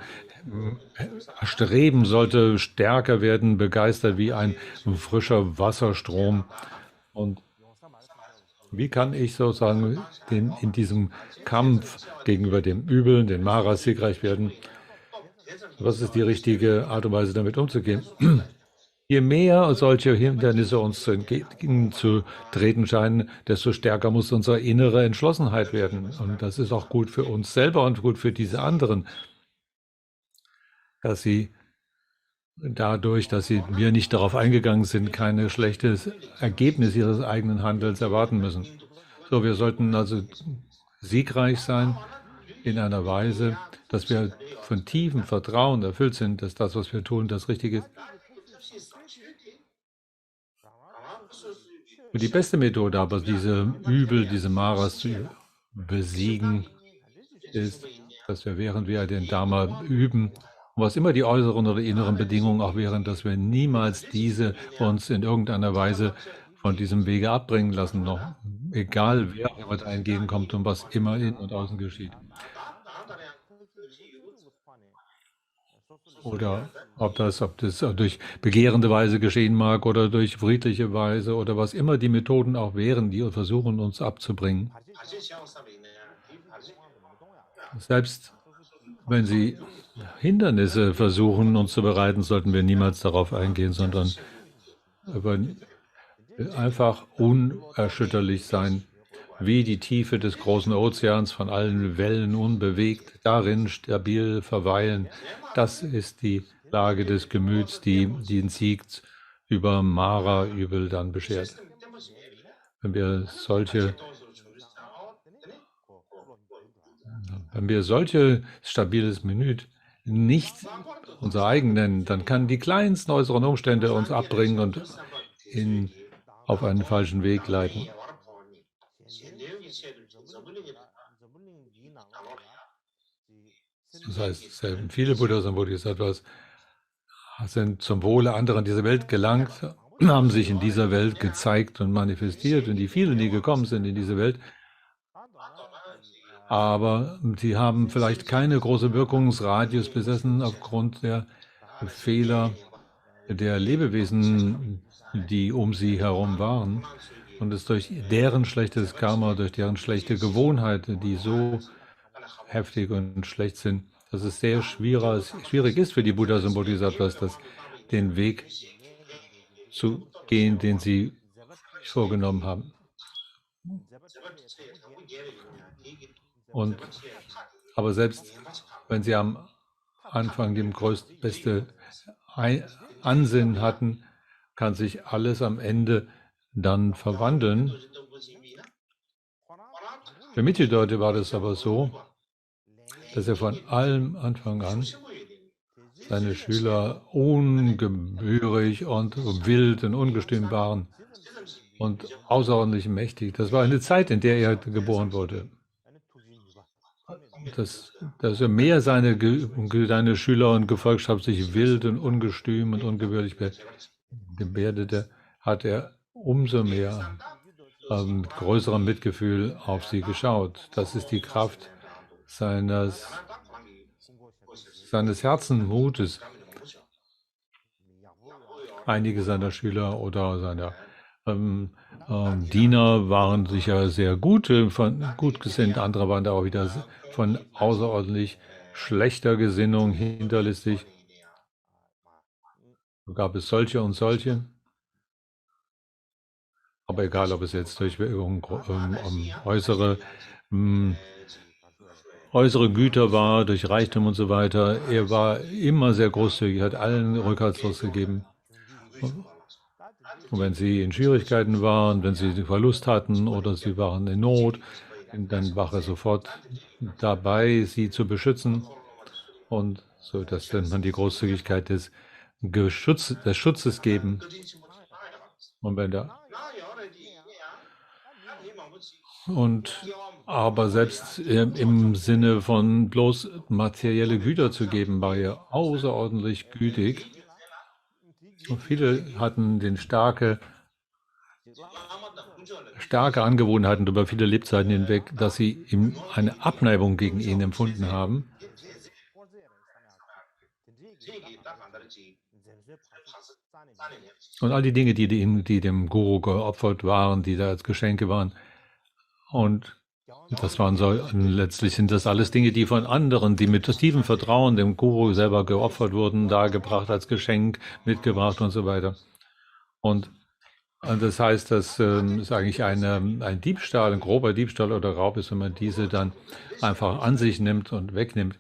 Streben sollte stärker werden, begeistert wie ein frischer Wasserstrom. Und wie kann ich sozusagen in diesem Kampf gegenüber dem Übel, den Maras, siegreich werden? Was ist die richtige Art und Weise, damit umzugehen? Je mehr solche Hindernisse uns entgegenzutreten scheinen, desto stärker muss unsere innere Entschlossenheit werden. Und das ist auch gut für uns selber und gut für diese anderen, dass sie dadurch, dass sie mir nicht darauf eingegangen sind, kein schlechtes Ergebnis ihres eigenen Handelns erwarten müssen. So, wir sollten also siegreich sein in einer Weise, dass wir von tiefem Vertrauen erfüllt sind, dass das, was wir tun, das Richtige ist. Und die beste Methode aber, diese Übel, diese Maras zu besiegen, ist, dass wir, während wir den Dharma üben, und was immer die äußeren oder inneren Bedingungen auch wären, dass wir niemals diese uns in irgendeiner Weise von diesem Wege abbringen lassen, noch egal wer immer da entgegenkommt und was immer innen und außen geschieht. Oder ob das durch begehrende Weise geschehen mag oder durch friedliche Weise oder was immer die Methoden auch wären, die versuchen, uns abzubringen. Selbst wenn sie Hindernisse versuchen, uns zu bereiten, sollten wir niemals darauf eingehen, sondern einfach unerschütterlich sein, wie die Tiefe des großen Ozeans, von allen Wellen unbewegt, darin stabil verweilen. Das ist die Lage des Gemüts, die den Sieg über Mara-Übel dann beschert. Wenn wir solches stabiles Gemüt nicht unser eigen nennen, dann kann die kleinsten äußeren Umstände uns abbringen und auf einen falschen Weg leiten. Das heißt, viele Buddhas und Bodhisattvas sind zum Wohle anderer in diese Welt gelangt, haben sich in dieser Welt gezeigt und manifestiert, und die vielen, die gekommen sind in diese Welt, aber sie haben vielleicht keine große Wirkungsradius besessen aufgrund der Fehler, der Lebewesen, die um sie herum waren, und es durch deren schlechtes Karma, durch deren schlechte Gewohnheiten, die so heftig und schlecht sind, dass es sehr schwierig ist für die Buddhas und Bodhisattvas, den Weg zu gehen, den sie vorgenommen haben. Aber selbst wenn sie am Anfang dem beste Ansinnen hatten, kann sich alles am Ende dann verwandeln. Für Michidote war das aber so, dass er von allem Anfang an seine Schüler ungebührig und wild und ungestüm waren und außerordentlich mächtig. Das war eine Zeit, in der er geboren wurde. Dass er mehr seine Schüler und Gefolgschaft sich wild und ungestüm und ungewöhnlich gebärdete, hat er umso mehr mit größerem Mitgefühl auf sie geschaut. Das ist die Kraft seines Herzenmutes. Einige seiner Schüler oder seiner Diener waren sicher sehr gut gesinnt, andere waren da auch wieder von außerordentlich schlechter Gesinnung, hinterlistig. So gab es solche und solche. Aber egal, ob es jetzt durch äußere Güter war, durch Reichtum und so weiter, er war immer sehr großzügig, hat allen rückhaltslos gegeben. Und wenn sie in Schwierigkeiten waren, wenn sie Verlust hatten oder sie waren in Not, dann war er sofort dabei, sie zu beschützen. Und so, das nennt man die Großzügigkeit des Schutzes geben. Aber selbst im Sinne von bloß materielle Güter zu geben, war er außerordentlich gütig. Und viele hatten starke Angewohnheiten über viele Lebzeiten hinweg, dass sie eine Abneigung gegen ihn empfunden haben. Und all die Dinge, die dem Guru geopfert waren, die da als Geschenke waren. Und letztlich sind das alles Dinge, die von anderen, die mit tiefem Vertrauen dem Guru selber geopfert wurden, dargebracht als Geschenk, mitgebracht und so weiter. Und das heißt, dass es eigentlich ein Diebstahl, ein grober Diebstahl oder Raub ist, wenn man diese dann einfach an sich nimmt und wegnimmt.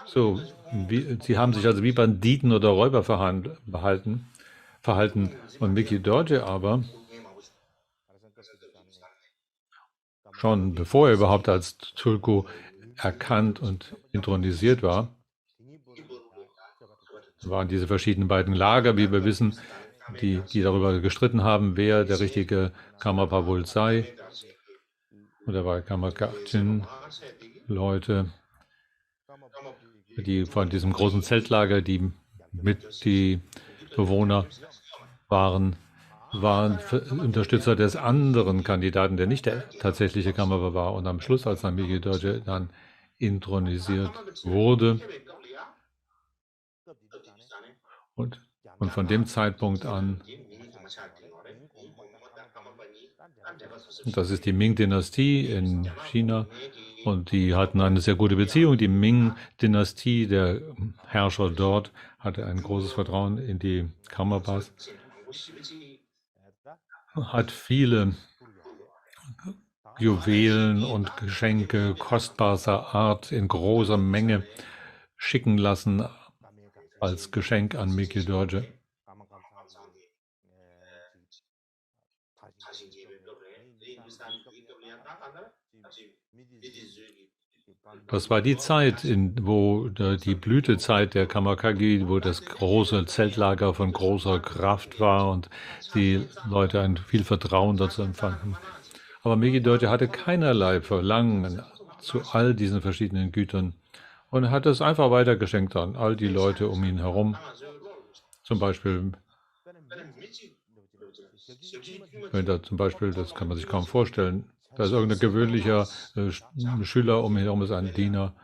So, sie haben sich also wie Banditen oder Räuber verhalten. Und Miki Dorje aber, schon bevor er überhaupt als Tulku erkannt und intronisiert war, waren diese verschiedenen beiden Lager, wie wir wissen, die darüber gestritten haben, wer der richtige Karmapa wohl sei. Oder war Karmakajin Leute, die von diesem großen Zeltlager, die Bewohner waren Unterstützer des anderen Kandidaten, der nicht der tatsächliche Karmapa war. Und am Schluss, als Miki Dorje dann intronisiert wurde, und von dem Zeitpunkt an, das ist die Ming-Dynastie in China, und die hatten eine sehr gute Beziehung. Die Ming-Dynastie, der Herrscher dort, hatte ein großes Vertrauen in die Karmapas, hat viele Juwelen und Geschenke kostbarster Art in großer Menge schicken lassen als Geschenk an Miki Dorje. Das war die Zeit, wo die Blütezeit der Kamakagi, wo das große Zeltlager von großer Kraft war und die Leute viel Vertrauen dazu empfanden. Aber Miki Dorje hatte keinerlei Verlangen zu all diesen verschiedenen Gütern und hat es einfach weitergeschenkt an all die Leute um ihn herum. Zum Beispiel, das kann man sich kaum vorstellen, da ist irgendein gewöhnlicher Schüler um ihn herum, ist ein Diener.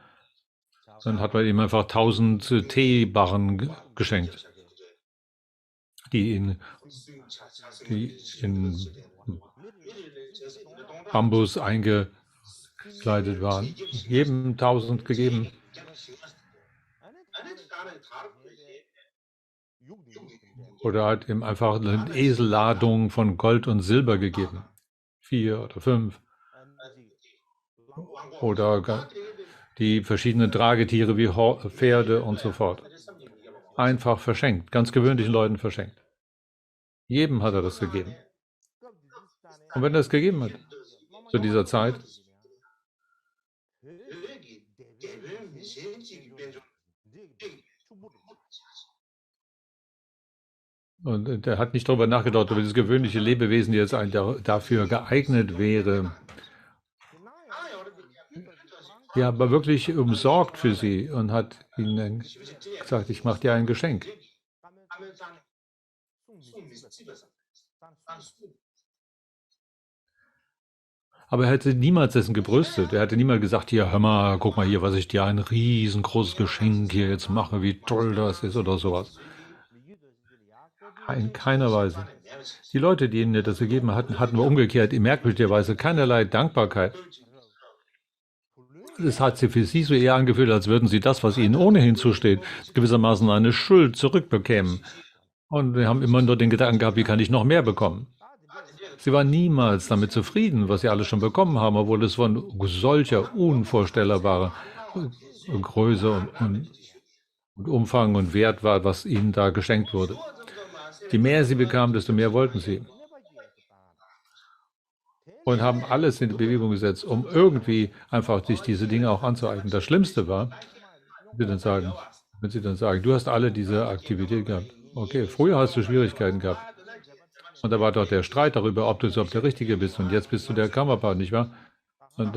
Dann hat man ihm einfach 1000 Teebarren geschenkt. die in Bambus eingekleidet waren. Jedem 1000 gegeben. Oder hat ihm einfach eine Eselladung von Gold und Silber gegeben. 4 oder 5. Oder die verschiedenen Tragetiere wie Pferde und so fort. Einfach verschenkt, ganz gewöhnlichen Leuten verschenkt. Jedem hat er das gegeben. Und wenn er es gegeben hat, zu dieser Zeit, und er hat nicht darüber nachgedacht, über dieses gewöhnliche Lebewesen, die jetzt dafür geeignet wäre. Ja, aber wirklich umsorgt für sie und hat ihnen gesagt, ich mache dir ein Geschenk. Aber er hätte niemals dessen gebrüstet. Er hätte niemals gesagt, hier, hör mal, guck mal hier, was ich dir ein riesengroßes Geschenk hier jetzt mache, wie toll das ist oder sowas. In keiner Weise. Die Leute, die ihnen das gegeben hatten, hatten wir umgekehrt in merkwürdiger Weise keinerlei Dankbarkeit. Es hat sich für sie so eher angefühlt, als würden sie das, was ihnen ohnehin zusteht, gewissermaßen eine Schuld zurückbekämen. Und wir haben immer nur den Gedanken gehabt, wie kann ich noch mehr bekommen? Sie waren niemals damit zufrieden, was sie alles schon bekommen haben, obwohl es von solcher unvorstellbarer Größe und Umfang und Wert war, was ihnen da geschenkt wurde. Je mehr sie bekamen, desto mehr wollten sie. Und haben alles in Bewegung gesetzt, um irgendwie einfach sich diese Dinge auch anzueignen. Das Schlimmste war, wenn sie dann sagen, du hast alle diese Aktivität gehabt. Okay, früher hast du Schwierigkeiten gehabt. Und da war doch der Streit darüber, ob du so der Richtige bist. Und jetzt bist du der Kammerpart, nicht wahr? Und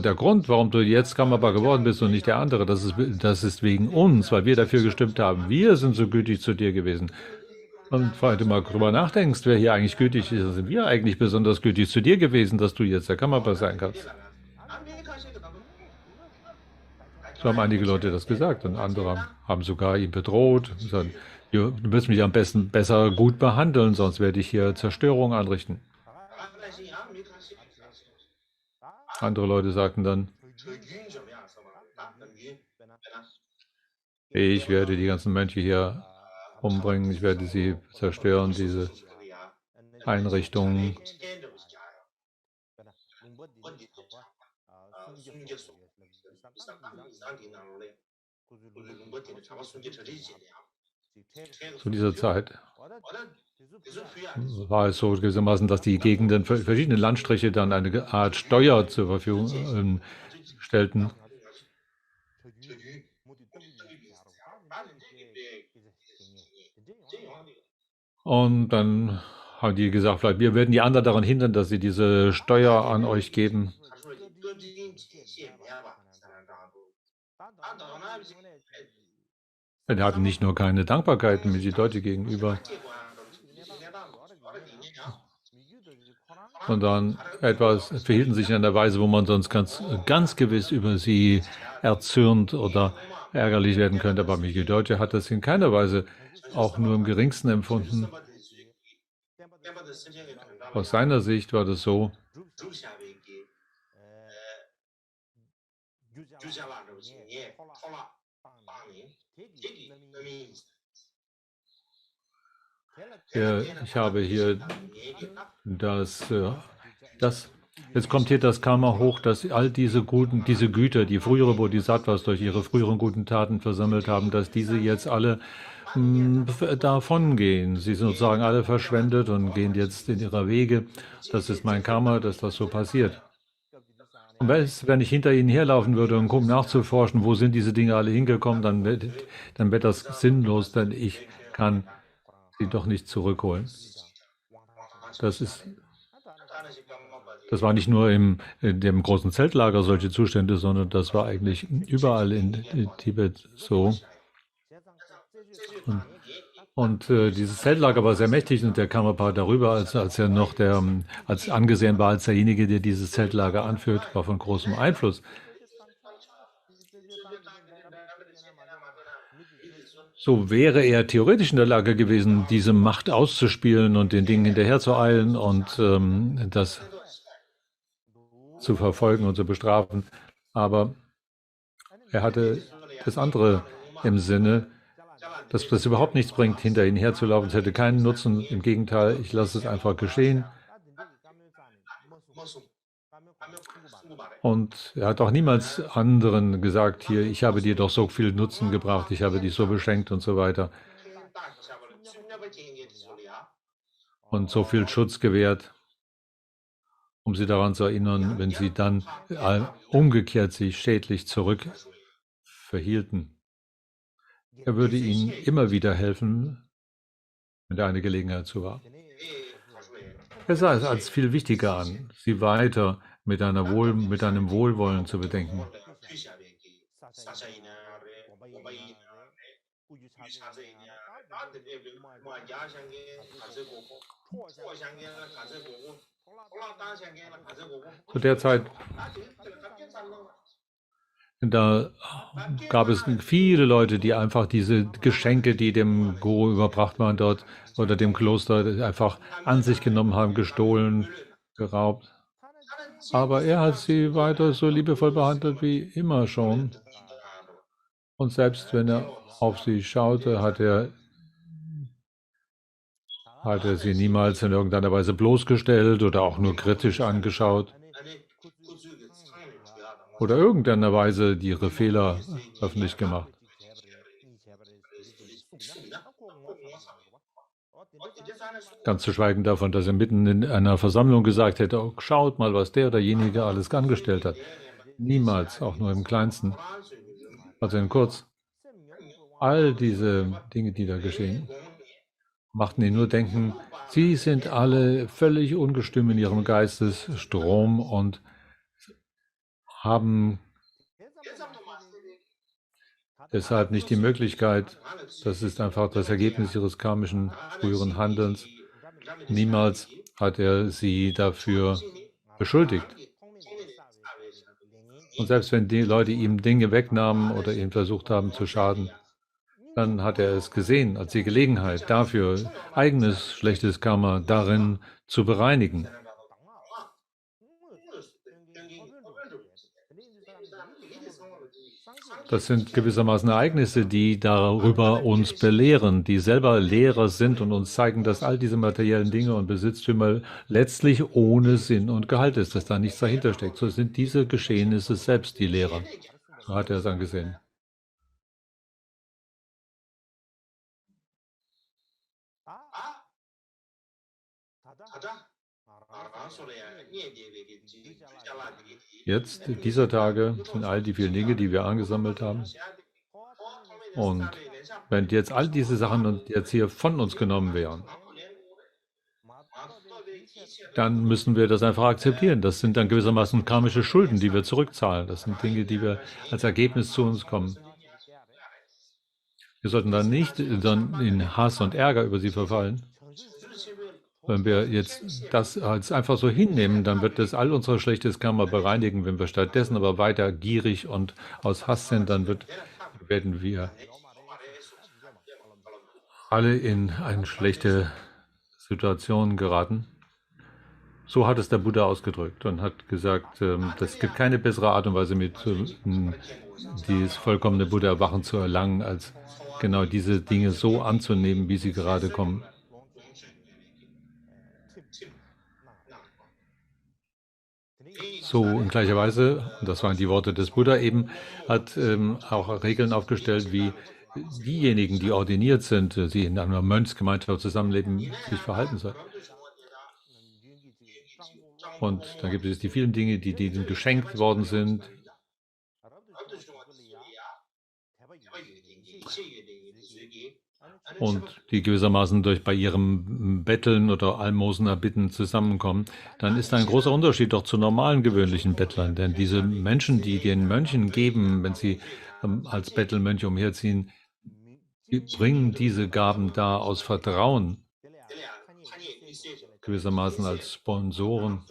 der Grund, warum du jetzt Kammerpart geworden bist und nicht der andere, das ist wegen uns, weil wir dafür gestimmt haben. Wir sind so gütig zu dir gewesen. Und wenn du mal drüber nachdenkst, wer hier eigentlich gütig ist, sind wir eigentlich besonders gütig zu dir gewesen, dass du jetzt der Kammerpart sein kannst. So haben einige Leute das gesagt und andere haben sogar ihn bedroht. Gesagt, du wirst mich am besten besser gut behandeln, sonst werde ich hier Zerstörung anrichten. Andere Leute sagten dann, ich werde die ganzen Mönche hier umbringen, ich werde sie zerstören, diese Einrichtungen. Zu dieser Zeit war es so gewissermaßen, dass die Gegenden, verschiedene Landstriche dann eine Art Steuer zur Verfügung stellten. Und dann haben die gesagt, vielleicht wir werden die anderen daran hindern, dass sie diese Steuer an euch geben. Wir hatten nicht nur keine Dankbarkeit mit den Leuten gegenüber, sondern verhielten sich in einer Weise, wo man sonst ganz gewiss über sie erzürnt oder ärgerlich werden könnte. Aber Mickey Deutsche hat das in keiner Weise auch nur im geringsten empfunden. Aus seiner Sicht war das so, ich habe hier jetzt kommt hier das Karma hoch, dass all diese Güter, die frühere Bodhisattvas durch ihre früheren guten Taten versammelt haben, dass diese jetzt alle davon gehen. Sie sind sozusagen alle verschwendet und gehen jetzt in ihrer Wege. Das ist mein Karma, dass das so passiert. Und wenn ich hinter ihnen herlaufen würde und um nachzuforschen, wo sind diese Dinge alle hingekommen, dann wird das sinnlos, denn ich kann sie doch nicht zurückholen. Das war nicht nur in dem großen Zeltlager solche Zustände, sondern das war eigentlich überall in Tibet so. Und dieses Zeltlager war sehr mächtig und der Karmapa darüber, als er noch als angesehen war als derjenige, der dieses Zeltlager anführt, war von großem Einfluss. So wäre er theoretisch in der Lage gewesen, diese Macht auszuspielen und den Dingen hinterherzueilen und das zu verfolgen und zu bestrafen. Aber er hatte das andere im Sinne, dass das überhaupt nichts bringt, hinter ihnen herzulaufen. Es hätte keinen Nutzen. Im Gegenteil, ich lasse es einfach geschehen. Und er hat auch niemals anderen gesagt, hier, ich habe dir doch so viel Nutzen gebracht, ich habe dich so beschenkt und so weiter und so viel Schutz gewährt, um sie daran zu erinnern, wenn sie dann umgekehrt sich schädlich zurück verhielten. Er würde ihnen immer wieder helfen, wenn da eine Gelegenheit zu war. Er sah es als viel wichtiger an, sie weiter mit einem Wohlwollen zu bedenken. Zu der Zeit, da gab es viele Leute, die einfach diese Geschenke, die dem Guru überbracht waren dort oder dem Kloster, einfach an sich genommen haben, gestohlen, geraubt. Aber er hat sie weiter so liebevoll behandelt wie immer schon. Und selbst wenn er auf sie schaute, hat er sie niemals in irgendeiner Weise bloßgestellt oder auch nur kritisch angeschaut oder irgendeiner Weise ihre Fehler öffentlich gemacht. Ganz zu schweigen davon, dass er mitten in einer Versammlung gesagt hätte, oh, schaut mal, was der oder jenige alles angestellt hat. Niemals, auch nur im Kleinsten. Also in kurz, all diese Dinge, die da geschehen, machten ihn nur denken, sie sind alle völlig ungestüm in ihrem Geistesstrom und haben deshalb nicht die Möglichkeit, das ist einfach das Ergebnis ihres karmischen früheren Handelns. Niemals hat er sie dafür beschuldigt. Und selbst wenn die Leute ihm Dinge wegnahmen oder ihm versucht haben zu schaden, dann hat er es gesehen als die Gelegenheit dafür, eigenes schlechtes Karma darin zu bereinigen. Das sind gewissermaßen Ereignisse, die darüber uns belehren, die selber Lehrer sind und uns zeigen, dass all diese materiellen Dinge und Besitztümer letztlich ohne Sinn und Gehalt ist, dass da nichts dahinter steckt. So sind diese Geschehnisse selbst die Lehrer. So hat er es angesehen. Jetzt, dieser Tage, sind all die vielen Dinge, die wir angesammelt haben. Und wenn jetzt all diese Sachen jetzt hier von uns genommen wären, dann müssen wir das einfach akzeptieren. Das sind dann gewissermaßen karmische Schulden, die wir zurückzahlen. Das sind Dinge, die wir als Ergebnis zu uns kommen. Wir sollten dann nicht in Hass und Ärger über sie verfallen. Wenn wir jetzt das als einfach so hinnehmen, dann wird das all unser schlechtes Karma bereinigen. Wenn wir stattdessen aber weiter gierig und aus Hass sind, dann werden wir alle in eine schlechte Situation geraten. So hat es der Buddha ausgedrückt und hat gesagt, es gibt keine bessere Art und Weise, dieses vollkommene Buddha-Erwachen zu erlangen, als genau diese Dinge so anzunehmen, wie sie gerade kommen. So in gleicher Weise, das waren die Worte des Buddha eben, hat auch Regeln aufgestellt, wie diejenigen, die ordiniert sind, die in einer Mönchsgemeinschaft zusammenleben, sich verhalten sollen. Und dann gibt es die vielen Dinge, die denen geschenkt worden sind. Und die gewissermaßen bei ihrem Betteln oder Almosen erbitten zusammenkommen, dann ist da ein großer Unterschied doch zu normalen, gewöhnlichen Bettlern. Denn diese Menschen, die den Mönchen geben, wenn sie als Bettelmönche umherziehen, die bringen diese Gaben da aus Vertrauen, gewissermaßen als Sponsoren.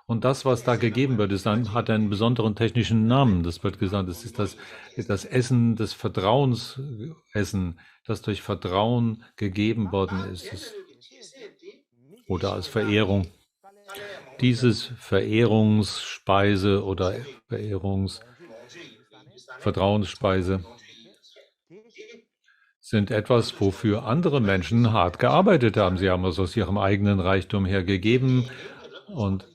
Und das, was da gegeben wird, hat einen besonderen technischen Namen. Das wird gesagt, es ist das Essen des Vertrauensessen, das durch Vertrauen gegeben worden ist. Oder als Verehrung. Dieses Verehrungsspeise oder Vertrauensspeise sind etwas, wofür andere Menschen hart gearbeitet haben. Sie haben es aus ihrem eigenen Reichtum her gegeben und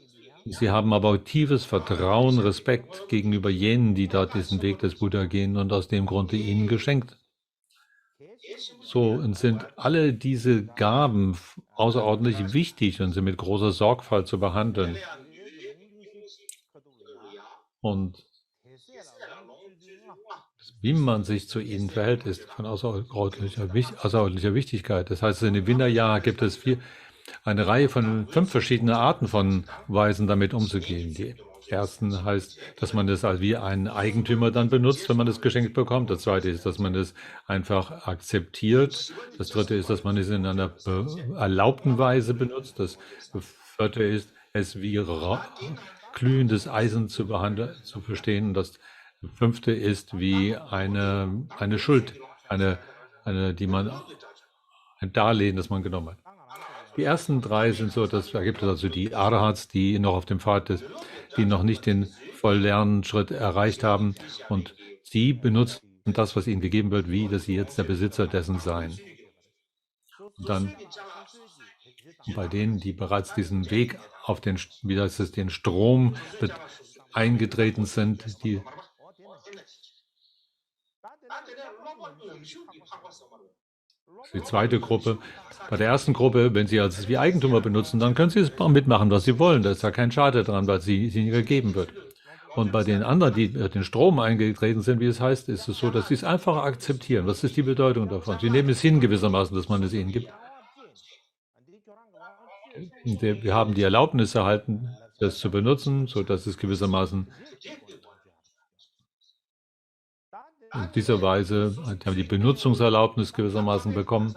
sie haben aber tiefes Vertrauen, Respekt gegenüber jenen, die dort diesen Weg des Buddha gehen und aus dem Grunde ihnen geschenkt. So sind alle diese Gaben außerordentlich wichtig und sind mit großer Sorgfalt zu behandeln. Und wie man sich zu ihnen verhält, ist von außerordentlicher Wichtigkeit. Das heißt, in dem Vinaya gibt es eine Reihe von 5 verschiedenen Arten von Weisen, damit umzugehen. Die ersten heißt, dass man es als wie ein Eigentümer dann benutzt, wenn man das geschenkt bekommt. Das zweite ist, dass man es einfach akzeptiert. Das dritte ist, dass man es in einer erlaubten Weise benutzt. Das vierte ist, es wie glühendes Eisen zu verstehen. Und das fünfte ist wie eine Schuld, ein Darlehen, das man genommen hat. Die ersten 3 sind so, da gibt es also die Arhats, die noch auf dem Pfad sind, die noch nicht den Volllernschritt erreicht haben und sie benutzen das, was ihnen gegeben wird, wie, dass sie jetzt der Besitzer dessen seien. Und dann bei denen, die bereits diesen Weg auf den Strom eingetreten sind, die zweite Gruppe. Bei der ersten Gruppe, wenn Sie es wie Eigentümer benutzen, dann können Sie es mitmachen, was Sie wollen. Da ist ja kein Schade dran, weil es Ihnen gegeben wird. Und bei den anderen, die den Strom eingetreten sind, wie es heißt, ist es so, dass Sie es einfach akzeptieren. Was ist die Bedeutung davon? Sie nehmen es hin gewissermaßen, dass man es Ihnen gibt. Wir haben die Erlaubnis erhalten, das zu benutzen, sodass es gewissermaßen in dieser Weise haben die Benutzungserlaubnis gewissermaßen bekommen.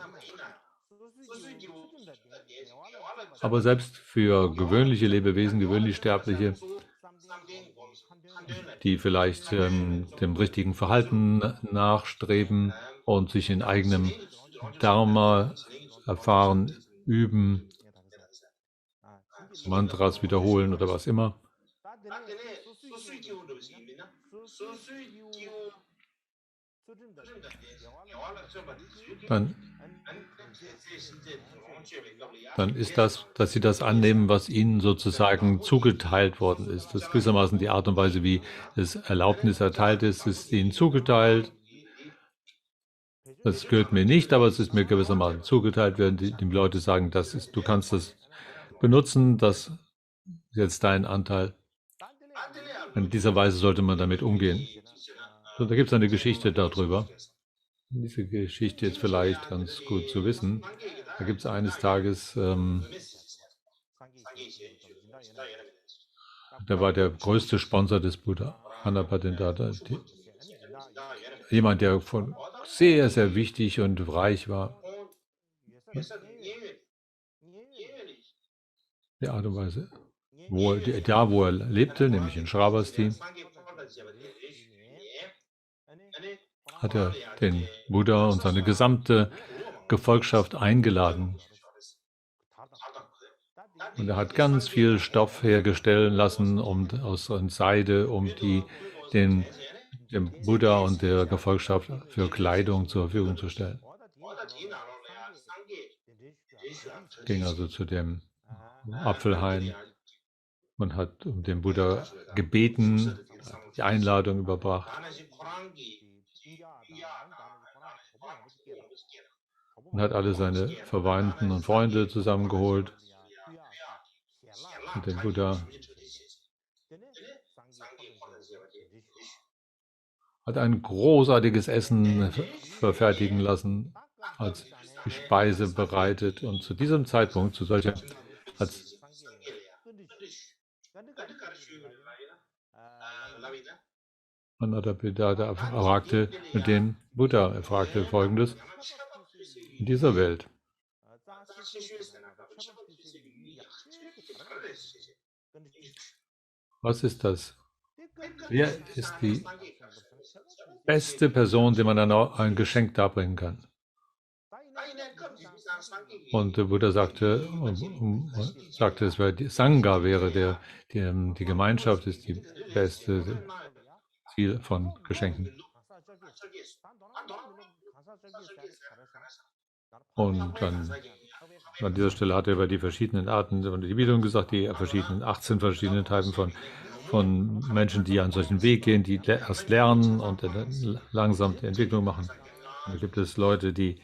Aber selbst für gewöhnliche Lebewesen, gewöhnlich Sterbliche, die vielleicht dem richtigen Verhalten nachstreben und sich in eigenem Dharma erfahren, üben, Mantras wiederholen oder was immer, dann ist das, dass sie das annehmen, was ihnen sozusagen zugeteilt worden ist. Das ist gewissermaßen die Art und Weise, wie das Erlaubnis erteilt ist ihnen zugeteilt. Das gehört mir nicht, aber es ist mir gewissermaßen zugeteilt, während die Leute sagen, du kannst das benutzen, das ist jetzt dein Anteil. In dieser Weise sollte man damit umgehen. So, da gibt es eine Geschichte darüber. Diese Geschichte ist vielleicht ganz gut zu wissen. Da gibt es eines Tages, da war der größte Sponsor des Buddha, Anapadindata, jemand, der sehr, sehr wichtig und reich war. Die Art und Weise, wo er lebte, nämlich in Shravasti, hat er den Buddha und seine gesamte Gefolgschaft eingeladen. Und er hat ganz viel Stoff herstellen lassen aus Seide, um dem Buddha und der Gefolgschaft für Kleidung zur Verfügung zu stellen. Ging also zu dem Apfelhain und hat dem Buddha gebeten, die Einladung überbracht. Und hat alle seine Verwandten und Freunde zusammengeholt und den Buddha hat ein großartiges Essen verfertigen lassen, als die Speise bereitet und zu diesem Zeitpunkt, als Anapadindata fragte mit dem Buddha, er fragte Folgendes: In dieser Welt Was ist das? Wer ist die beste Person, der man dann auch ein Geschenk darbringen kann? Und der Buddha sagte, es wäre die Sangha wäre die Gemeinschaft ist die beste Ziel von Geschenken. Und dann an dieser Stelle hat er über die verschiedenen Arten und die Bildung gesagt, die 18 verschiedene Typen von Menschen, die einen solchen Weg gehen, die erst lernen und dann langsam die Entwicklung machen. Und da gibt es Leute, die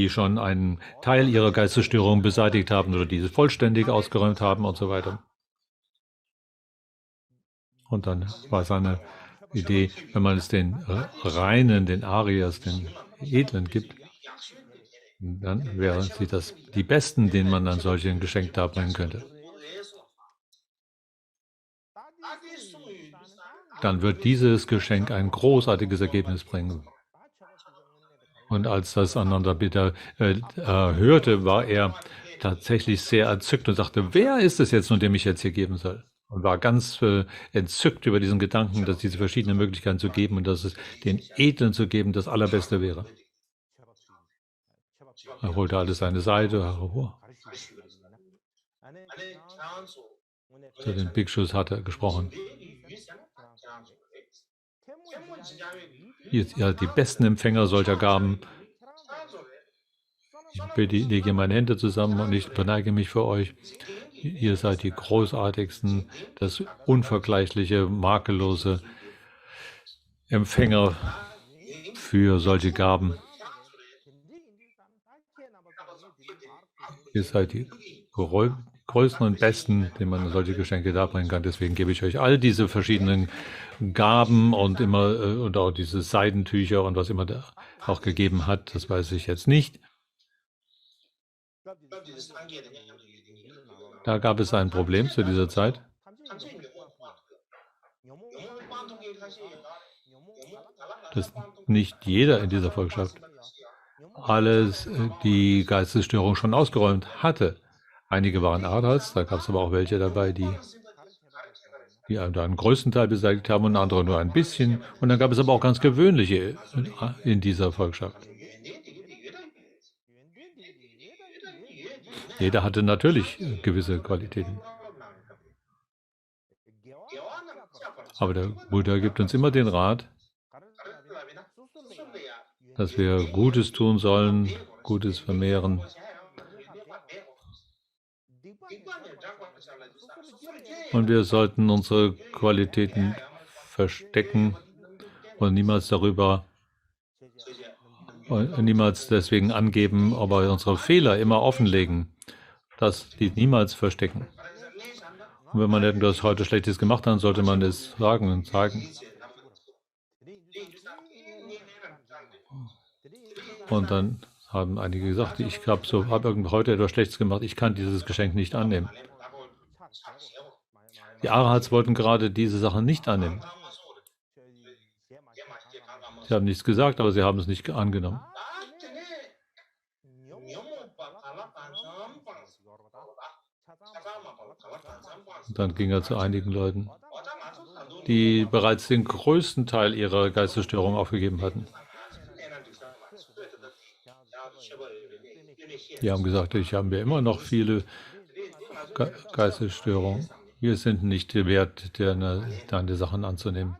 schon einen Teil ihrer Geistesstörung beseitigt haben oder diese vollständig ausgeräumt haben und so weiter. Und dann war seine Idee, wenn man es den Reinen, den Arias, den Edlen gibt, dann wären sie die Besten, denen man dann solch ein Geschenk darbringen könnte. Dann wird dieses Geschenk ein großartiges Ergebnis bringen. Und als das Anandabhita hörte, war er tatsächlich sehr entzückt und sagte, wer ist es jetzt nun, dem ich jetzt hier geben soll? Und war ganz entzückt über diesen Gedanken, dass diese verschiedenen Möglichkeiten zu geben und dass es den Edlen zu geben das Allerbeste wäre. Er holte alles seine Seite hervor. Zu den Bhikshus hat er gesprochen. Ihr seid die besten Empfänger solcher Gaben. Ich lege meine Hände zusammen und ich beneige mich für euch. Ihr seid die großartigsten, das unvergleichliche, makellose Empfänger für solche Gaben. Ihr seid die größten und besten, denen man solche Geschenke darbringen kann. Deswegen gebe ich euch all diese verschiedenen Gaben und auch diese Seidentücher und was immer der auch gegeben hat, das weiß ich jetzt nicht. Da gab es ein Problem zu dieser Zeit. Dass nicht jeder in dieser Volkschaft alles die Geistesstörung schon ausgeräumt hatte. Einige waren Arhats, da gab es aber auch welche dabei, die einen größten Teil beseitigt haben und andere nur ein bisschen. Und dann gab es aber auch ganz gewöhnliche in dieser Volkschaft. Jeder hatte natürlich gewisse Qualitäten. Aber der Buddha gibt uns immer den Rat, dass wir Gutes tun sollen, Gutes vermehren. Und wir sollten unsere Qualitäten verstecken und niemals deswegen angeben, aber unsere Fehler immer offenlegen, dass die niemals verstecken. Und wenn man etwas heute Schlechtes gemacht hat, sollte man es sagen und zeigen. Und dann haben einige gesagt, ich habe heute etwas Schlechtes gemacht, ich kann dieses Geschenk nicht annehmen. Die Arhats wollten gerade diese Sachen nicht annehmen. Sie haben nichts gesagt, aber sie haben es nicht angenommen. Und dann ging er zu einigen Leuten, die bereits den größten Teil ihrer Geistesstörung aufgegeben hatten. Die haben gesagt, ich habe ja immer noch viele Geistesstörungen. Wir sind nicht wert, deine Sachen anzunehmen.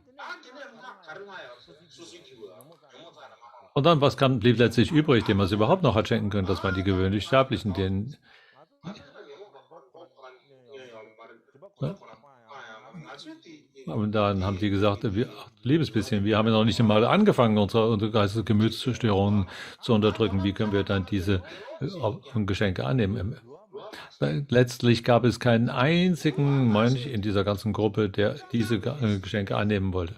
Und dann, blieb letztlich übrig, dem man es überhaupt noch hat schenken können? Das waren die gewöhnlich Sterblichen, denen... Und dann haben die gesagt, liebes bisschen, wir haben ja noch nicht einmal angefangen, unsere Geistesgemütsstörungen zu unterdrücken. Wie können wir dann diese Geschenke annehmen? Letztlich gab es keinen einzigen Mönch in dieser ganzen Gruppe, der diese Geschenke annehmen wollte.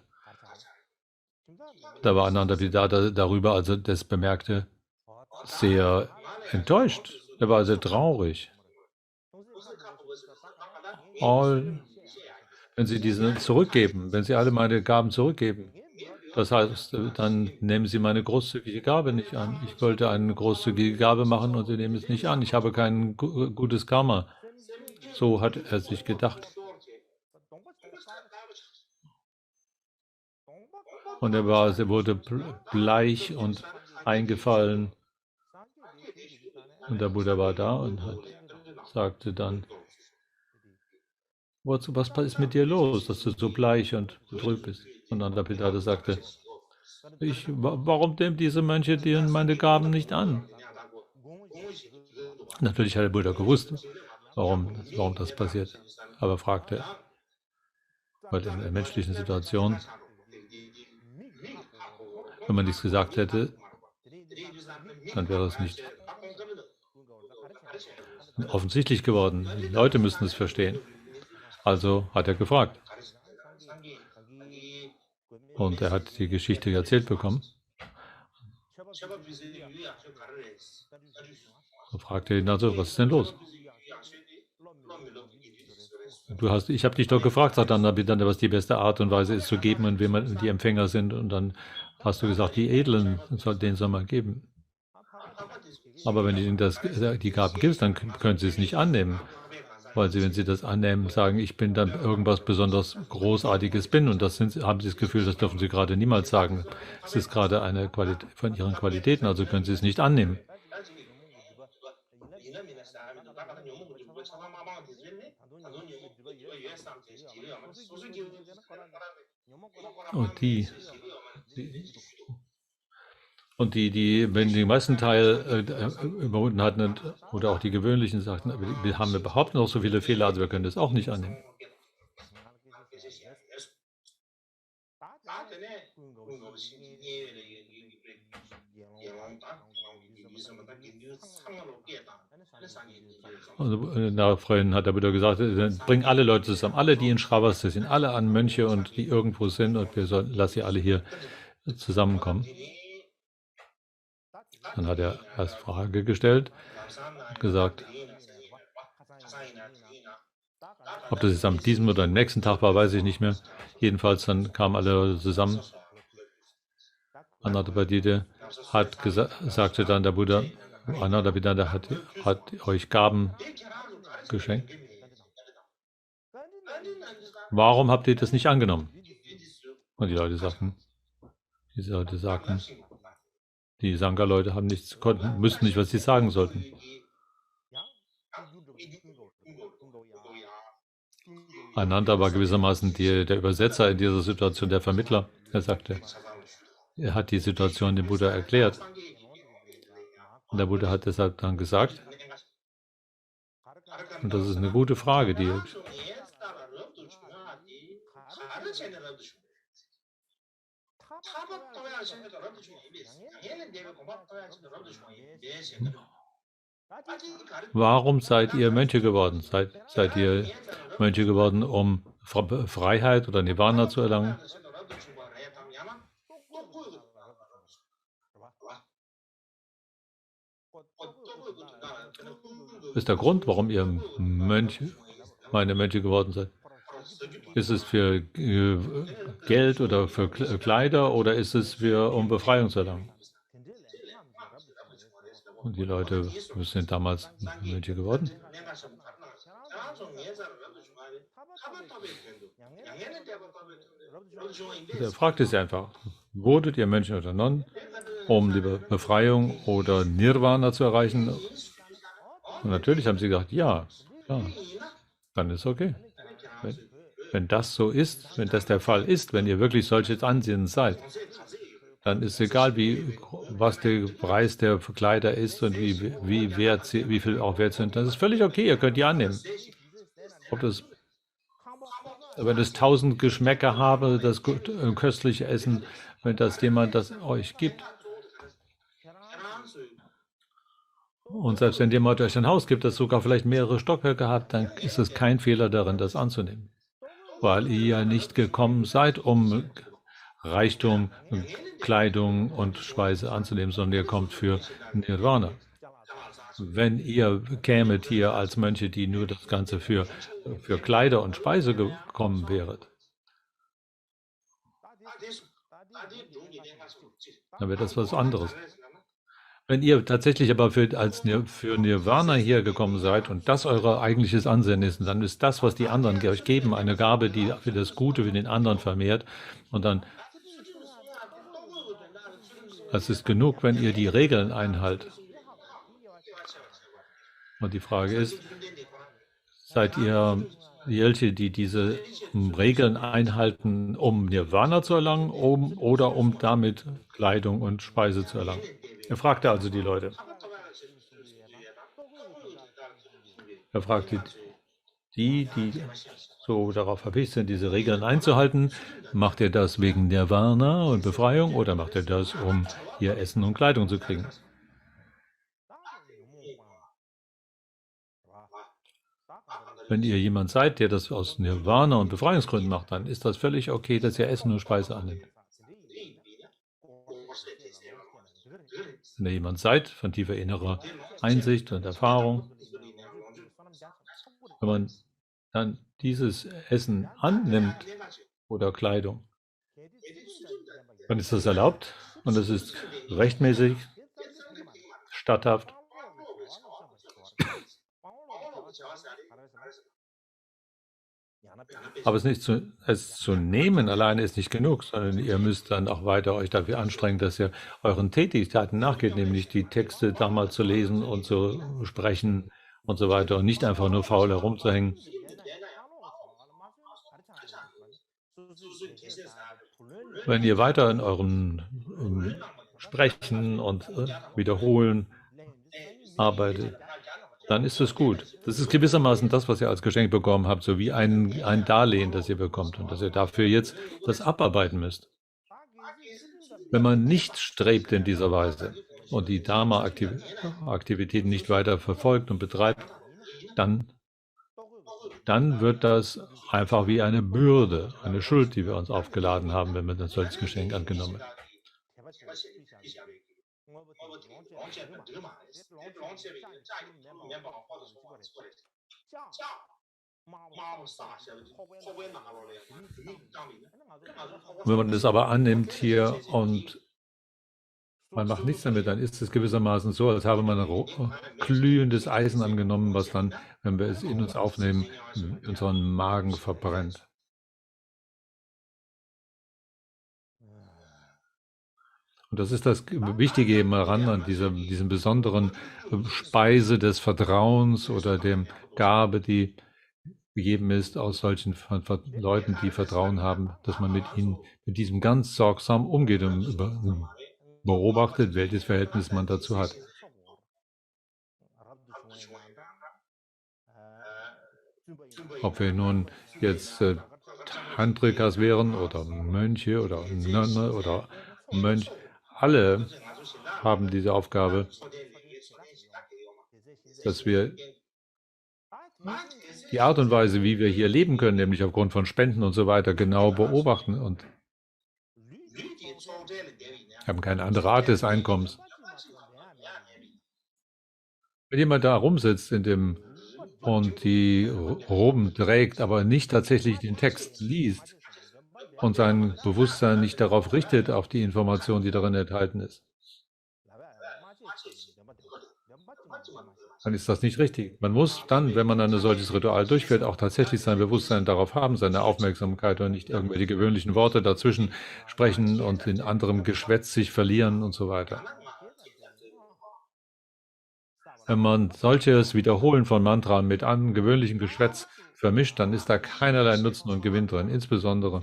Da war Anandabhita darüber, als er das bemerkte, sehr enttäuscht. Er war sehr traurig. Wenn Sie diese zurückgeben, wenn Sie alle meine Gaben zurückgeben, das heißt, dann nehmen Sie meine großzügige Gabe nicht an. Ich wollte eine großzügige Gabe machen und Sie nehmen es nicht an. Ich habe kein gutes Karma. So hat er sich gedacht. Und er wurde bleich und eingefallen. Und der Buddha war da und sagte dann, was ist mit dir los, dass du so bleich und betrübt bist? Und Anapirdada sagte, warum nehmen diese Mönche meine Gaben nicht an? Natürlich hat der Buddha gewusst, warum das passiert, aber fragte, weil in der menschlichen Situation, wenn man nichts gesagt hätte, dann wäre es nicht offensichtlich geworden. Die Leute müssen es verstehen. Also hat er gefragt. Und er hat die Geschichte erzählt bekommen. So fragte ihn also, was ist denn los? Ich habe dich doch gefragt, sagt Anapirdada, was die beste Art und Weise ist zu geben und wem die Empfänger sind. Und dann hast du gesagt, die Edlen, denen soll man geben. Aber wenn du ihnen die Gaben gibst, dann können sie es nicht annehmen. Weil wenn sie das annehmen, sagen, ich bin dann irgendwas besonders Großartiges bin. Und haben sie das Gefühl, das dürfen sie gerade niemals sagen. Es ist gerade eine Qualität von ihren Qualitäten, also können sie es nicht annehmen. Und wenn die meisten Teil überwunden hatten oder auch die gewöhnlichen sagten, wir haben überhaupt noch so viele Fehler, also wir können das auch nicht annehmen. Also, vorhin hat der Buddha gesagt, bring alle Leute zusammen, alle, die in Shravasti sind, alle an Mönche und die irgendwo sind und lass sie alle hier zusammenkommen. Dann hat er als Frage gestellt und gesagt, ob das jetzt am diesem oder am nächsten Tag war, weiß ich nicht mehr. Jedenfalls dann kamen alle zusammen. Anapirdada sagte dann der Buddha, Anapirdada hat euch Gaben geschenkt. Warum habt ihr das nicht angenommen? Und die Leute sagten, die Sangha-Leute wüssten nicht, was sie sagen sollten. Ananda war gewissermaßen der Übersetzer in dieser Situation, der Vermittler. Er sagte, er hat die Situation dem Buddha erklärt. Und der Buddha hat deshalb dann gesagt, und das ist eine gute Frage, warum seid ihr Mönche geworden? Seid ihr Mönche geworden, um Freiheit oder Nirvana zu erlangen? Das ist der Grund, warum ihr meine Mönche geworden seid. Ist es für Geld oder für Kleider oder ist es um Befreiung zu erlangen? Und die Leute sind damals Mönche geworden. Er fragte sie einfach, wurdet ihr Mönche oder Nonnen, um die Befreiung oder Nirvana zu erreichen? Und natürlich haben sie gesagt, ja, klar, dann ist okay. Wenn das so ist, wenn das der Fall ist, wenn ihr wirklich solches Ansehen seid, dann ist egal, was der Preis der Kleider ist und wie viel auch wert sind. Das ist völlig okay, ihr könnt die annehmen. Wenn es 1000 Geschmäcker habe, das köstliche Essen, wenn das jemand das euch gibt. Und selbst wenn jemand euch ein Haus gibt, das sogar vielleicht mehrere Stockwerke hat, dann ist es kein Fehler darin, das anzunehmen. Weil ihr ja nicht gekommen seid, um Reichtum, Kleidung und Speise anzunehmen, sondern ihr kommt für Nirvana. Wenn ihr kämet hier als Mönche, die nur das Ganze für Kleider und Speise gekommen wäret, dann wäre das was anderes. Wenn ihr tatsächlich aber für Nirvana hier gekommen seid und das euer eigentliches Ansehen ist, dann ist das, was die anderen euch geben, eine Gabe, die für das Gute für den anderen vermehrt. Und dann Es ist genug, wenn ihr die Regeln einhaltet. Und die Frage ist, seid ihr welche, die diese Regeln einhalten, um Nirvana zu erlangen, oder um damit Kleidung und Speise zu erlangen? Er fragte also die Leute. Er fragte die so darauf verpflichtet sind, diese Regeln einzuhalten, macht ihr das wegen Nirvana und Befreiung oder macht ihr das, um hier Essen und Kleidung zu kriegen? Wenn ihr jemand seid, der das aus Nirvana und Befreiungsgründen macht, dann ist das völlig okay, dass ihr Essen und Speise annimmt. Wenn ihr jemand seid von tiefer innerer Einsicht und Erfahrung, wenn man dann dieses Essen annimmt oder Kleidung, dann ist das erlaubt und es ist rechtmäßig, statthaft. Aber es zu nehmen alleine ist nicht genug, sondern ihr müsst dann auch weiter euch dafür anstrengen, dass ihr euren Tätigkeiten nachgeht, nämlich die Texte damals zu lesen und zu sprechen und so weiter und nicht einfach nur faul herumzuhängen. Wenn ihr weiter in eurem Sprechen und Wiederholen arbeitet, dann ist es gut. Das ist gewissermaßen das, was ihr als Geschenk bekommen habt, so wie ein Darlehen, das ihr bekommt und dass ihr dafür jetzt das abarbeiten müsst. Wenn man nicht strebt in dieser Weise und die Dharma-Aktivitäten nicht weiter verfolgt und betreibt, dann wird das einfach wie eine Bürde, eine Schuld, die wir uns aufgeladen haben, wenn wir ein solches Geschenk angenommen haben. Wenn man das aber annimmt hier und man macht nichts damit, dann ist es gewissermaßen so, als habe man ein glühendes Eisen angenommen, was dann, wenn wir es in uns aufnehmen, unseren Magen verbrennt. Und das ist das Wichtige eben daran, an diesem besonderen Speise des Vertrauens oder dem Gabe, die gegeben ist aus solchen Leuten, die Vertrauen haben, dass man mit ihnen, mit diesem ganz sorgsam umgeht und beobachtet, welches Verhältnis man dazu hat. Ob wir nun jetzt Tantrikas wären oder Mönche oder Nonne oder Mönch, alle haben diese Aufgabe, dass wir die Art und Weise, wie wir hier leben können, nämlich aufgrund von Spenden und so weiter, genau beobachten und haben keine andere Art des Einkommens. Wenn jemand da rumsitzt und die Roben trägt, aber nicht tatsächlich den Text liest und sein Bewusstsein nicht darauf richtet, auf die Information, die darin enthalten ist, dann ist das nicht richtig. Man muss dann, wenn man ein solches Ritual durchführt, auch tatsächlich sein Bewusstsein darauf haben, seine Aufmerksamkeit und nicht irgendwelche gewöhnlichen Worte dazwischen sprechen und in anderem Geschwätz sich verlieren und so weiter. Wenn man solches Wiederholen von Mantra mit gewöhnlichem Geschwätz vermischt, dann ist da keinerlei Nutzen und Gewinn drin. Insbesondere,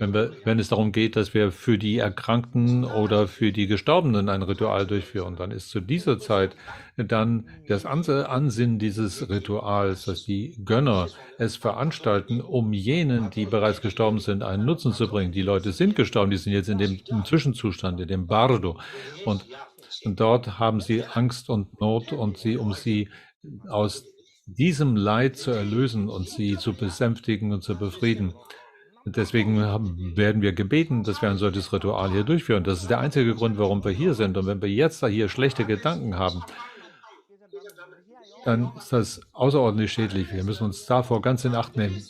wenn es darum geht, dass wir für die Erkrankten oder für die Gestorbenen ein Ritual durchführen, dann ist zu dieser Zeit dann das Ansinnen dieses Rituals, dass die Gönner es veranstalten, um jenen, die bereits gestorben sind, einen Nutzen zu bringen. Die Leute sind gestorben, die sind jetzt in dem Zwischenzustand, in dem Bardo. Und dort haben sie Angst und Not, und um sie aus diesem Leid zu erlösen und sie zu besänftigen und zu befrieden. Deswegen werden wir gebeten, dass wir ein solches Ritual hier durchführen. Das ist der einzige Grund, warum wir hier sind. Und wenn wir jetzt hier schlechte Gedanken haben, dann ist das außerordentlich schädlich. Wir müssen uns davor ganz in Acht nehmen.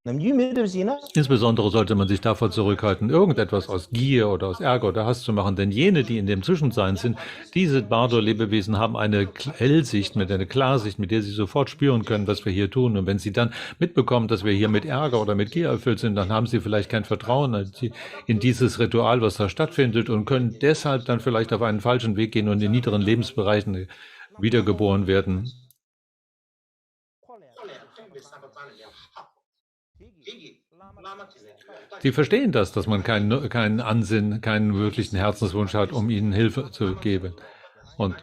Insbesondere sollte man sich davor zurückhalten, irgendetwas aus Gier oder aus Ärger oder Hass zu machen, denn jene, die in dem Zwischensein sind, diese Bardo-Lebewesen haben eine Hellsicht, eine Klarsicht, mit der sie sofort spüren können, was wir hier tun. Und wenn sie dann mitbekommen, dass wir hier mit Ärger oder mit Gier erfüllt sind, dann haben sie vielleicht kein Vertrauen in dieses Ritual, was da stattfindet, und können deshalb dann vielleicht auf einen falschen Weg gehen und in niederen Lebensbereichen wiedergeboren werden. Sie verstehen das, dass man keinen Ansinnen, keinen wirklichen Herzenswunsch hat, um ihnen Hilfe zu geben. Und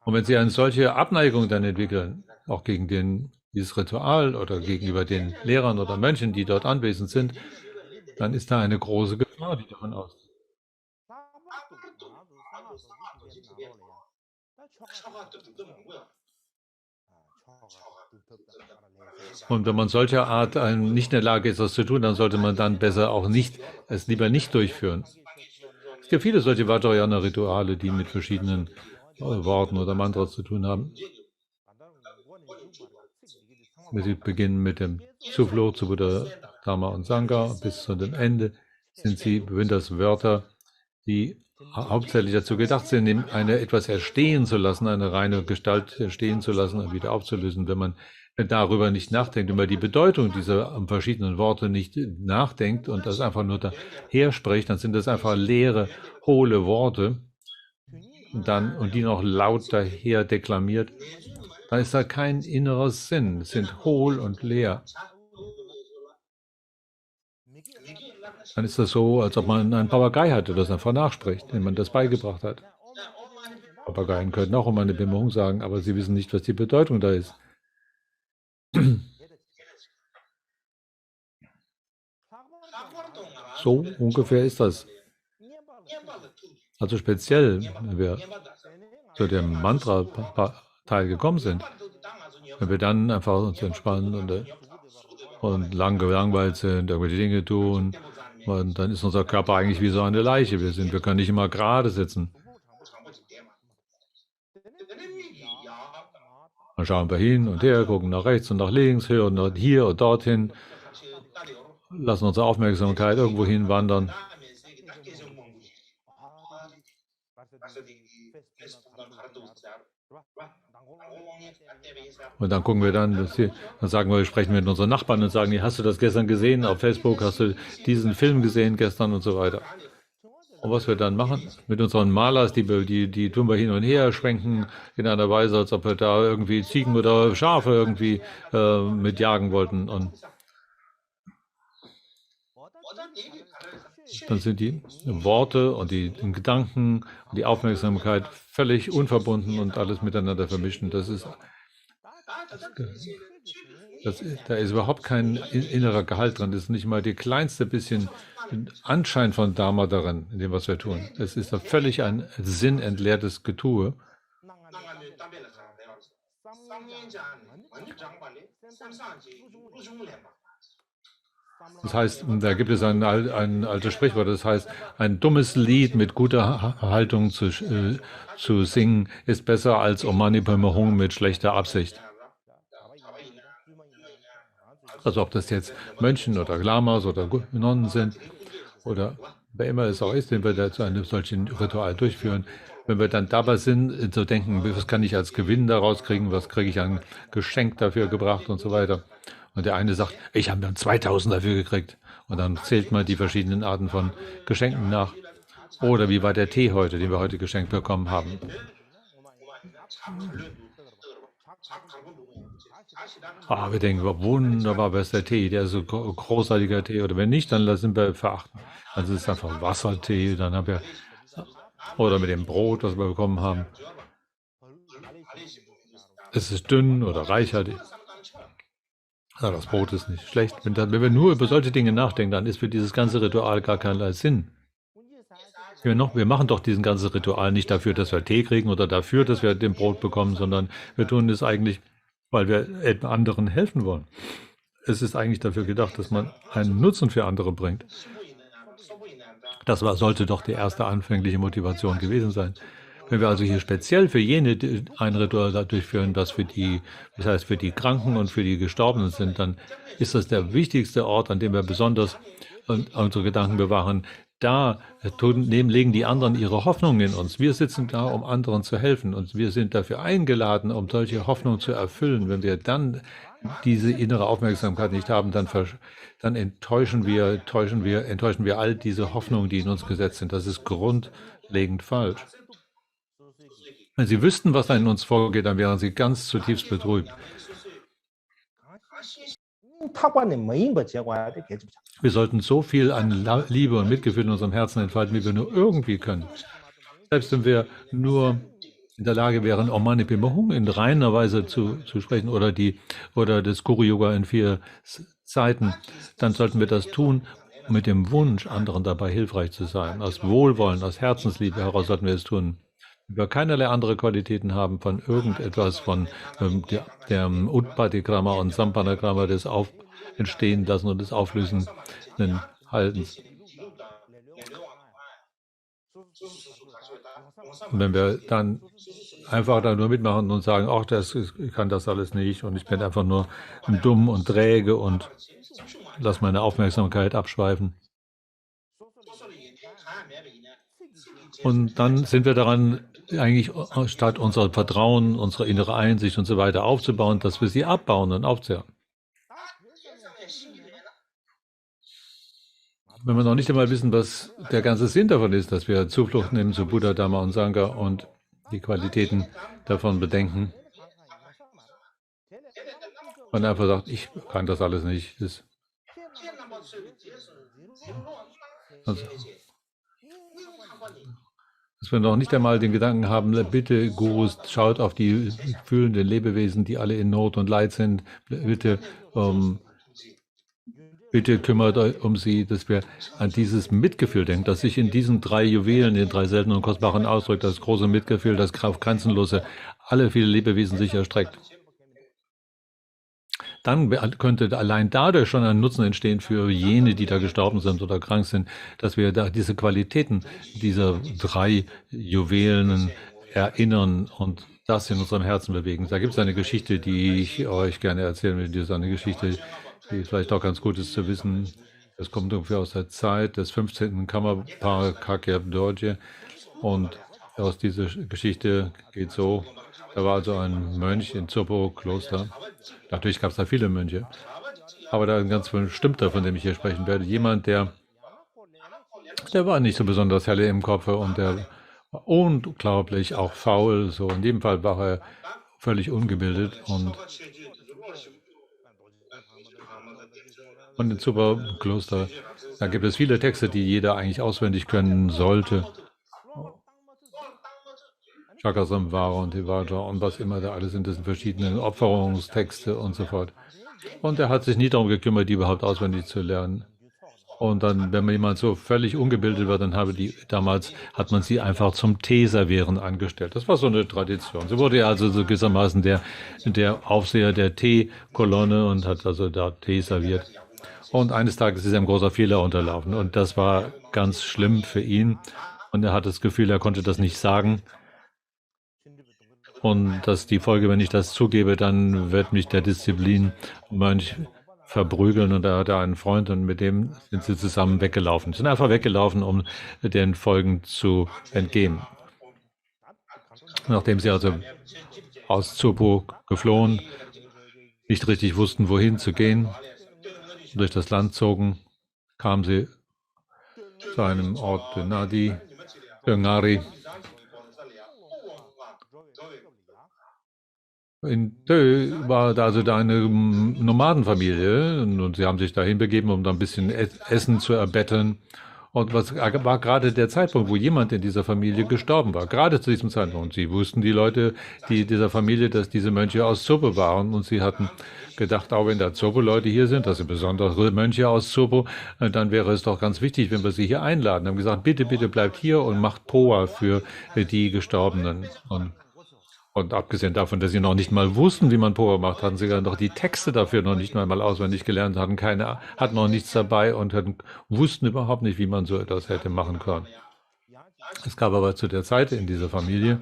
wenn sie eine solche Abneigung dann entwickeln, auch gegen dieses Ritual oder gegenüber den Lehrern oder Mönchen, die dort anwesend sind, dann ist da eine große Gefahr, die davon ausgeht. Und wenn man solcher Art nicht in der Lage ist, das zu tun, dann sollte man dann besser auch es lieber nicht durchführen. Es gibt viele solche Vajrayana-Rituale, die mit verschiedenen Worten oder Mantras zu tun haben. Wir beginnen mit dem Zuflucht zu Buddha, Dharma und Sangha. Bis zu dem Ende sind das Wörter, die hauptsächlich dazu gedacht sind, etwas erstehen zu lassen, eine reine Gestalt erstehen zu lassen und wieder aufzulösen. Wenn man darüber nicht nachdenkt, über die Bedeutung dieser verschiedenen Worte nicht nachdenkt und das einfach nur daher spricht, dann sind das einfach leere, hohle Worte und die noch laut daher deklamiert, dann ist da kein innerer Sinn. Es sind hohl und leer. Dann ist das so, als ob man einen Papagei hatte, das einfach nachspricht, dem man das beigebracht hat. Papageien könnten auch immer eine Bimmerung sagen, aber sie wissen nicht, was die Bedeutung da ist. So ungefähr ist das. Also speziell, wenn wir zu dem Mantra-Teil gekommen sind, wenn wir dann einfach uns entspannen und lang gelangweilt sind, irgendwelche Dinge tun, und dann ist unser Körper eigentlich wie so eine Leiche. Wir können nicht immer gerade sitzen. Dann schauen wir hin und her, gucken nach rechts und nach links, hören hier und dorthin, lassen unsere Aufmerksamkeit irgendwo hinwandern. Und dann gucken wir dann sagen wir, sprechen wir mit unseren Nachbarn und sagen, hast du das gestern gesehen auf Facebook, hast du diesen Film gesehen gestern und so weiter. Und was wir dann machen mit unseren Malers, die tun wir hin und her, schwenken in einer Weise, als ob wir da irgendwie Ziegen oder Schafe irgendwie mitjagen wollten. Und dann sind die Worte und die Gedanken und die Aufmerksamkeit völlig unverbunden und alles miteinander vermischt. Da ist überhaupt kein innerer Gehalt dran. Das ist nicht mal die kleinste bisschen Anschein von Dharma darin, in dem, was wir tun. Es ist völlig ein sinnentleertes Getue. Das heißt, da gibt es ein altes Sprichwort, das heißt, ein dummes Lied mit guter Haltung zu singen, ist besser als Om Mani Padme Hum mit schlechter Absicht. Also ob das jetzt Mönchen oder Lamas oder Nonnen sind oder wer immer es auch ist, den wir da zu einem solchen Ritual durchführen, wenn wir dann dabei sind, zu denken, was kann ich als Gewinn daraus kriegen, was kriege ich an Geschenk dafür gebracht und so weiter. Und der eine sagt, ich habe dann 2000 dafür gekriegt. Und dann zählt man die verschiedenen Arten von Geschenken nach. Oder wie war der Tee heute, den wir heute geschenkt bekommen haben. Wir denken, wunderbar, was ist der Tee, der ist so großartiger Tee. Oder wenn nicht, dann sind wir verachten. Also es ist einfach Wassertee, dann haben wir, oder mit dem Brot, was wir bekommen haben. Es ist dünn oder reichhaltig. Ja, das Brot ist nicht schlecht. Wenn wir nur über solche Dinge nachdenken, dann ist für dieses ganze Ritual gar keinerlei Sinn. Wir machen doch diesen ganzen Ritual nicht dafür, dass wir Tee kriegen oder dafür, dass wir den Brot bekommen, sondern wir tun es eigentlich, weil wir anderen helfen wollen. Es ist eigentlich dafür gedacht, dass man einen Nutzen für andere bringt. Das sollte doch die erste anfängliche Motivation gewesen sein. Wenn wir also hier speziell für jene ein Ritual durchführen, das heißt für die Kranken und für die Gestorbenen sind, dann ist das der wichtigste Ort, an dem wir besonders unsere Gedanken bewahren. Da legen die anderen ihre Hoffnung in uns. Wir sitzen da, um anderen zu helfen, und wir sind dafür eingeladen, um solche Hoffnung zu erfüllen. Wenn wir dann diese innere Aufmerksamkeit nicht haben, dann enttäuschen wir all diese Hoffnungen, die in uns gesetzt sind. Das ist grundlegend falsch. Wenn Sie wüssten, was da in uns vorgeht, dann wären Sie ganz zutiefst betrübt. Wir sollten so viel an Liebe und Mitgefühl in unserem Herzen entfalten, wie wir nur irgendwie können. Selbst wenn wir nur in der Lage wären, Om Mani Padme Hum in reiner Weise zu sprechen oder das Kuru-Yoga in 4 Zeiten, dann sollten wir das tun mit dem Wunsch, anderen dabei hilfreich zu sein. Aus Wohlwollen, aus Herzensliebe heraus sollten wir es tun. Wenn wir keinerlei andere Qualitäten haben von irgendetwas, von der Utpatikrama und Sampanakrama, des Entstehen lassen und des Auflösenden Haltens. Und wenn wir dann einfach da nur mitmachen und sagen, ach, ich kann das alles nicht und ich bin einfach nur dumm und träge und lass meine Aufmerksamkeit abschweifen. Und dann sind wir daran, eigentlich statt unser Vertrauen, unsere innere Einsicht und so weiter aufzubauen, dass wir sie abbauen und aufzehren. Wenn wir noch nicht einmal wissen, was der ganze Sinn davon ist, dass wir Zuflucht nehmen zu Buddha, Dharma und Sangha und die Qualitäten davon bedenken, man einfach sagt, ich kann das alles nicht. Dass wir noch nicht einmal den Gedanken haben, bitte Gurus, schaut auf die fühlenden Lebewesen, die alle in Not und Leid sind, bitte kümmert euch um sie, dass wir an dieses Mitgefühl denken, das sich in diesen 3 Juwelen, den 3 seltenen und kostbaren ausdrückt, das große Mitgefühl, das grenzenlose, alle viele Lebewesen sich erstreckt. Dann könnte allein dadurch schon ein Nutzen entstehen für jene, die da gestorben sind oder krank sind, dass wir da diese Qualitäten dieser 3 Juwelen erinnern und das in unserem Herzen bewegen. Da gibt es eine Geschichte, die ich euch gerne erzählen will. Das ist eine Geschichte, die vielleicht auch ganz gut ist zu wissen. Das kommt ungefähr aus der Zeit des 15. Kammerpaar Kakyap Dorje. Und aus dieser Geschichte geht so: Da war also ein Mönch in Zopo-Kloster. Natürlich gab es da viele Mönche, aber da ein ganz bestimmter, von dem ich hier sprechen werde, jemand, der war nicht so besonders helle im Kopf und der war unglaublich auch faul. So in dem Fall war er völlig ungebildet und in Zopo-Kloster, da gibt es viele Texte, die jeder eigentlich auswendig können sollte. Chakasamvara und Devaja und was immer da alles sind, das sind verschiedene Opferungstexte und so fort. Und er hat sich nie darum gekümmert, die überhaupt auswendig zu lernen. Und dann, wenn man jemand so völlig ungebildet wird, dann hat man sie einfach zum Teeservieren angestellt. Das war so eine Tradition. So wurde er also so gewissermaßen der Aufseher der Teekolonne und hat also da Tee serviert. Und eines Tages ist ihm ein großer Fehler unterlaufen und das war ganz schlimm für ihn. Und er hat das Gefühl, er konnte das nicht sagen. Und dass die Folge, wenn ich das zugebe, dann wird mich der Disziplinmönch verprügeln. Und da hat er einen Freund und mit dem sind sie zusammen weggelaufen. Sie sind einfach weggelaufen, um den Folgen zu entgehen. Nachdem sie also aus Zopo geflohen, nicht richtig wussten, wohin zu gehen, durch das Land zogen, kamen sie zu einem Ort, Ngari. In Tö war da also eine Nomadenfamilie und sie haben sich dahin begeben, um da ein bisschen Essen zu erbetteln. Und was war gerade der Zeitpunkt, wo jemand in dieser Familie gestorben war, gerade zu diesem Zeitpunkt. Sie wussten, die Leute, dieser Familie, dass diese Mönche aus Zopo waren und sie hatten gedacht, auch wenn da Zopo-Leute hier sind, das sind besondere Mönche aus Zopo, dann wäre es doch ganz wichtig, wenn wir sie hier einladen. Haben gesagt, bitte, bitte bleibt hier und macht Poa für die Gestorbenen. Und abgesehen davon, dass sie noch nicht mal wussten, wie man Poa macht, hatten sie dann noch die Texte dafür noch nicht mal auswendig gelernt, hatten noch nichts dabei und wussten überhaupt nicht, wie man so etwas hätte machen können. Es gab aber zu der Zeit in dieser Familie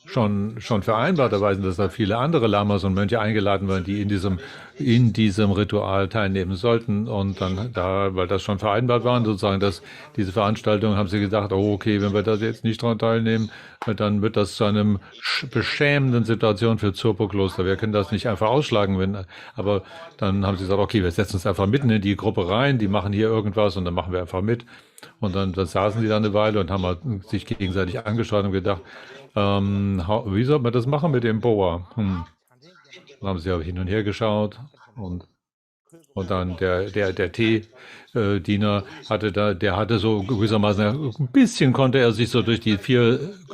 schon vereinbarterweise, dass da viele andere Lamas und Mönche eingeladen waren, die in diesem Ritual teilnehmen sollten. Und dann weil das schon vereinbart waren, sozusagen, dass diese Veranstaltung, haben sie gedacht, oh, okay, wenn wir da jetzt nicht dran teilnehmen, dann wird das zu einem beschämenden Situation für Zurpo-Kloster. Wir können das nicht einfach ausschlagen, aber dann haben sie gesagt, okay, wir setzen uns einfach mitten in die Gruppe rein, die machen hier irgendwas und dann machen wir einfach mit. Und dann saßen sie da eine Weile und haben halt sich gegenseitig angeschaut und gedacht, wie soll man das machen mit dem Boa? Dann haben sie aber hin und her geschaut und dann der Teediener hatte so gewissermaßen, ein bisschen konnte er sich so durch den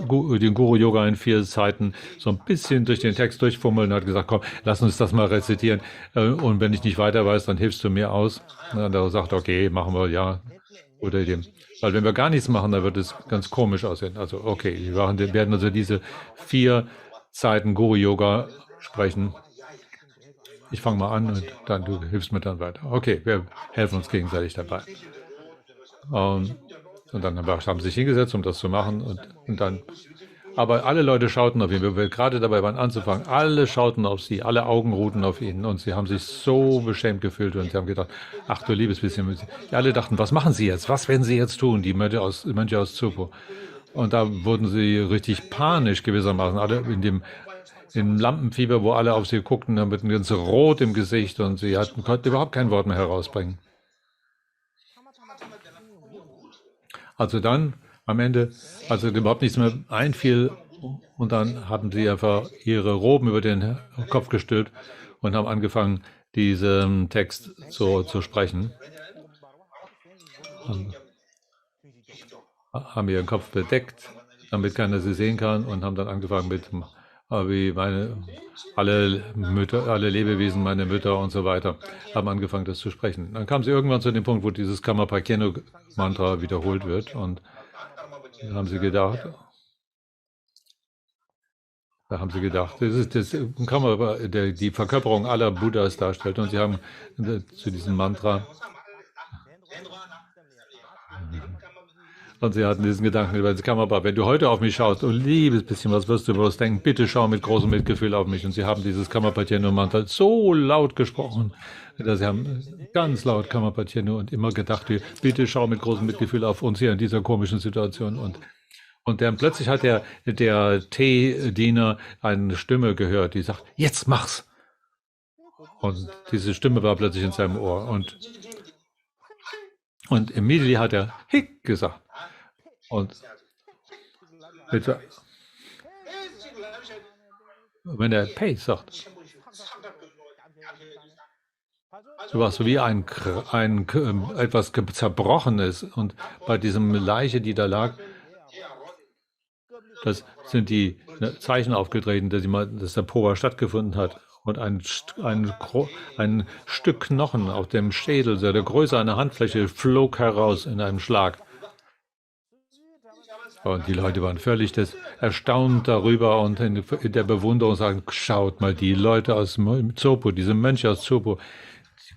Guru-Yoga in 4 Seiten so ein bisschen durch den Text durchfummeln und hat gesagt, komm, lass uns das mal rezitieren. Und wenn ich nicht weiter weiß, dann hilfst du mir aus. Und er sagt, okay, machen wir, ja. Oder dem. Weil wenn wir gar nichts machen, dann wird es ganz komisch aussehen. Also okay, wir werden also diese 4 Zeiten Guru-Yoga sprechen. Ich fange mal an und dann du hilfst mir dann weiter. Okay, wir helfen uns gegenseitig dabei. Und dann haben sie sich hingesetzt, um das zu machen. Und dann, aber alle Leute schauten auf ihn. Wir gerade dabei waren anzufangen. Alle schauten auf sie, alle Augen ruhten auf ihn. Und sie haben sich so beschämt gefühlt. Und sie haben gedacht, ach du liebes bisschen. Die alle dachten, was machen sie jetzt? Was werden sie jetzt tun? Die Mönche aus Zurpo. Und da wurden sie richtig panisch gewissermaßen. Alle in Lampenfieber, wo alle auf sie guckten, dann mit einem ganz Rot im Gesicht. Und sie konnten überhaupt kein Wort mehr herausbringen. Also dann am Ende, als überhaupt nichts mehr einfiel, und dann haben sie einfach ihre Roben über den Kopf gestülpt und haben angefangen, diesen Text zu sprechen. Haben ihren Kopf bedeckt, damit keiner sie sehen kann, und haben dann angefangen mit wie alle Lebewesen, meine Mütter und so weiter, haben angefangen, das zu sprechen. Dann kam sie irgendwann zu dem Punkt, wo dieses Karma-Pakyenu-Mantra wiederholt wird, und dann haben sie gedacht, das ist das Karma, die Verkörperung aller Buddhas darstellt, und sie haben zu diesem Mantra, und sie hatten diesen Gedanken über das Kammerbar, wenn du heute auf mich schaust, oh liebes bisschen, was wirst du bloß denken, bitte schau mit großem Mitgefühl auf mich. Und sie haben dieses Kammerpatieno-Mantra so laut gesprochen, dass sie haben ganz laut Kammerpatieno und immer gedacht, bitte schau mit großem Mitgefühl auf uns hier in dieser komischen Situation. Und dann plötzlich hat der Teediener eine Stimme gehört, die sagt, jetzt mach's. Und diese Stimme war plötzlich in seinem Ohr. Und immediately hat er Hick gesagt. Und wenn er Pei sagt, so was so wie etwas Zerbrochenes. Und bei diesem Leiche, die da lag, das sind die Zeichen aufgetreten, dass der Poa stattgefunden hat. Und ein Stück Knochen auf dem Schädel, der Größe einer Handfläche, flog heraus in einem Schlag. Und die Leute waren völlig erstaunt darüber und in der Bewunderung sagen, schaut mal, die Leute aus Zurpo, diese Mönche aus Zurpo,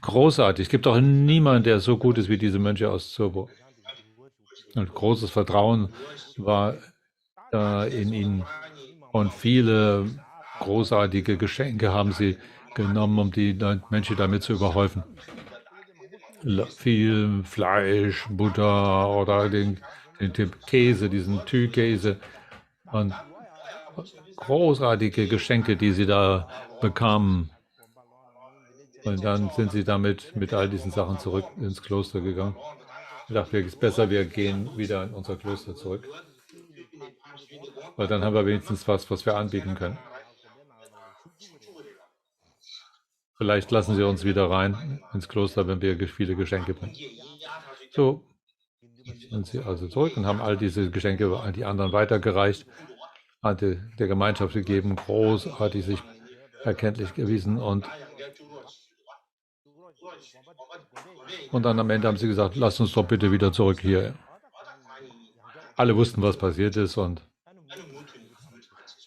großartig. Es gibt doch niemanden, der so gut ist wie diese Mönche aus Zurpo. Und großes Vertrauen war in ihnen. Und viele großartige Geschenke haben sie genommen, um die Menschen damit zu überhäufen. Viel Fleisch, Butter oder den Typ Käse, diesen Tü-Käse, und großartige Geschenke, die sie da bekamen. Und dann sind sie damit mit all diesen Sachen zurück ins Kloster gegangen. Ich dachte, es ist besser, wir gehen wieder in unser Kloster zurück. Weil dann haben wir wenigstens was wir anbieten können. Vielleicht lassen sie uns wieder rein ins Kloster, wenn wir viele Geschenke bringen. So sind sie also zurück und haben all diese Geschenke an die anderen weitergereicht, hatte der Gemeinschaft gegeben, großartig sich erkenntlich erwiesen, und dann am Ende haben sie gesagt, lasst uns doch bitte wieder zurück hier. Alle wussten, was passiert ist, und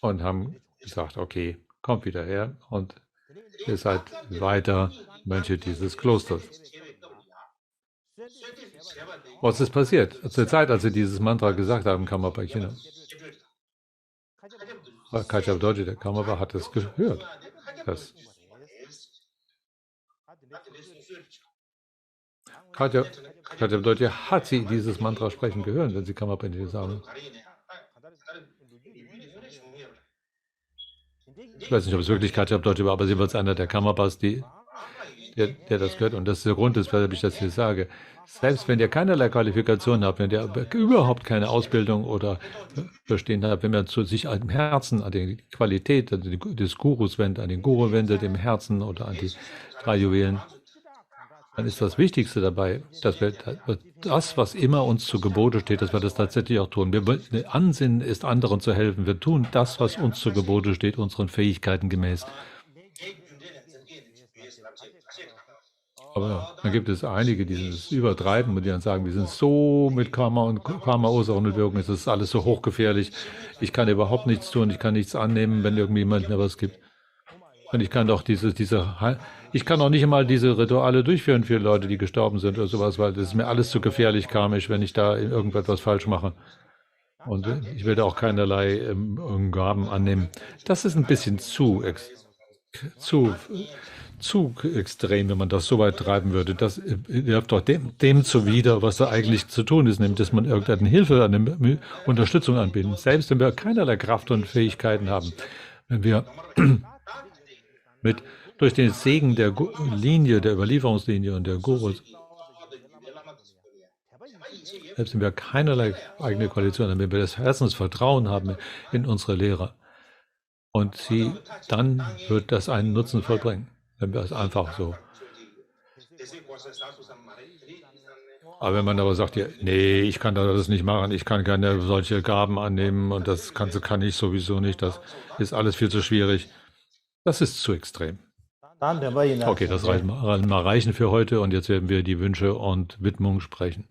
haben gesagt, okay, kommt wieder her und ihr seid weiter Mönche dieses Klosters. Was ist passiert? Zur Zeit, als sie dieses Mantra gesagt haben, Karmapa China, Kachab Dorji, der Karmapa, hat es gehört. Kachab Dorji hat sie dieses Mantra sprechen gehört, wenn sie Karmapa in die sagen. Ich weiß nicht, ob es wirklich Kachab Dorji war, aber sie wird einer der Karmapas, der das gehört. Und das ist der Grund, weshalb ich das hier sage. Selbst wenn ihr keinerlei Qualifikation habt, wenn ihr überhaupt keine Ausbildung oder Verstehen habt, wenn man zu sich im Herzen an die Qualität des Gurus wendet, an den Guru wendet, im Herzen oder an die 3 Juwelen, dann ist das Wichtigste dabei, dass wir das, was immer uns zu Gebote steht, dass wir das tatsächlich auch tun. Der Ansinnen ist, anderen zu helfen. Wir tun das, was uns zu Gebote steht, unseren Fähigkeiten gemäß. Aber dann gibt es einige, die das übertreiben und die dann sagen, wir sind so mit Karma und Karma-Ursachen und Wirkungen, es ist alles so hochgefährlich, ich kann überhaupt nichts tun, ich kann nichts annehmen, wenn irgendjemand mir was gibt. Und ich kann doch ich kann auch nicht einmal diese Rituale durchführen für Leute, die gestorben sind oder sowas, weil das ist mir alles zu gefährlich karmisch, wenn ich da irgendetwas falsch mache. Und ich will da auch keinerlei Gaben annehmen. Das ist ein bisschen zu extrem, wenn man das so weit treiben würde. Das wirft doch dem zuwider, was da eigentlich zu tun ist, nämlich, dass man irgendeine Hilfe, eine Unterstützung anbieten. Selbst wenn wir keinerlei Kraft und Fähigkeiten haben, wenn wir durch den Segen der Linie, der Überlieferungslinie und der Gurus, selbst wenn wir keinerlei eigene Koalition haben, wenn wir das Herzensvertrauen haben in unsere Lehrer, und dann wird das einen Nutzen vollbringen, wenn wir es einfach so. Aber wenn man aber sagt, ja, nee, ich kann das nicht machen, ich kann keine solche Gaben annehmen und das kann ich sowieso nicht, das ist alles viel zu schwierig. Das ist zu extrem. Okay, das reichen für heute und jetzt werden wir die Wünsche und Widmungen sprechen.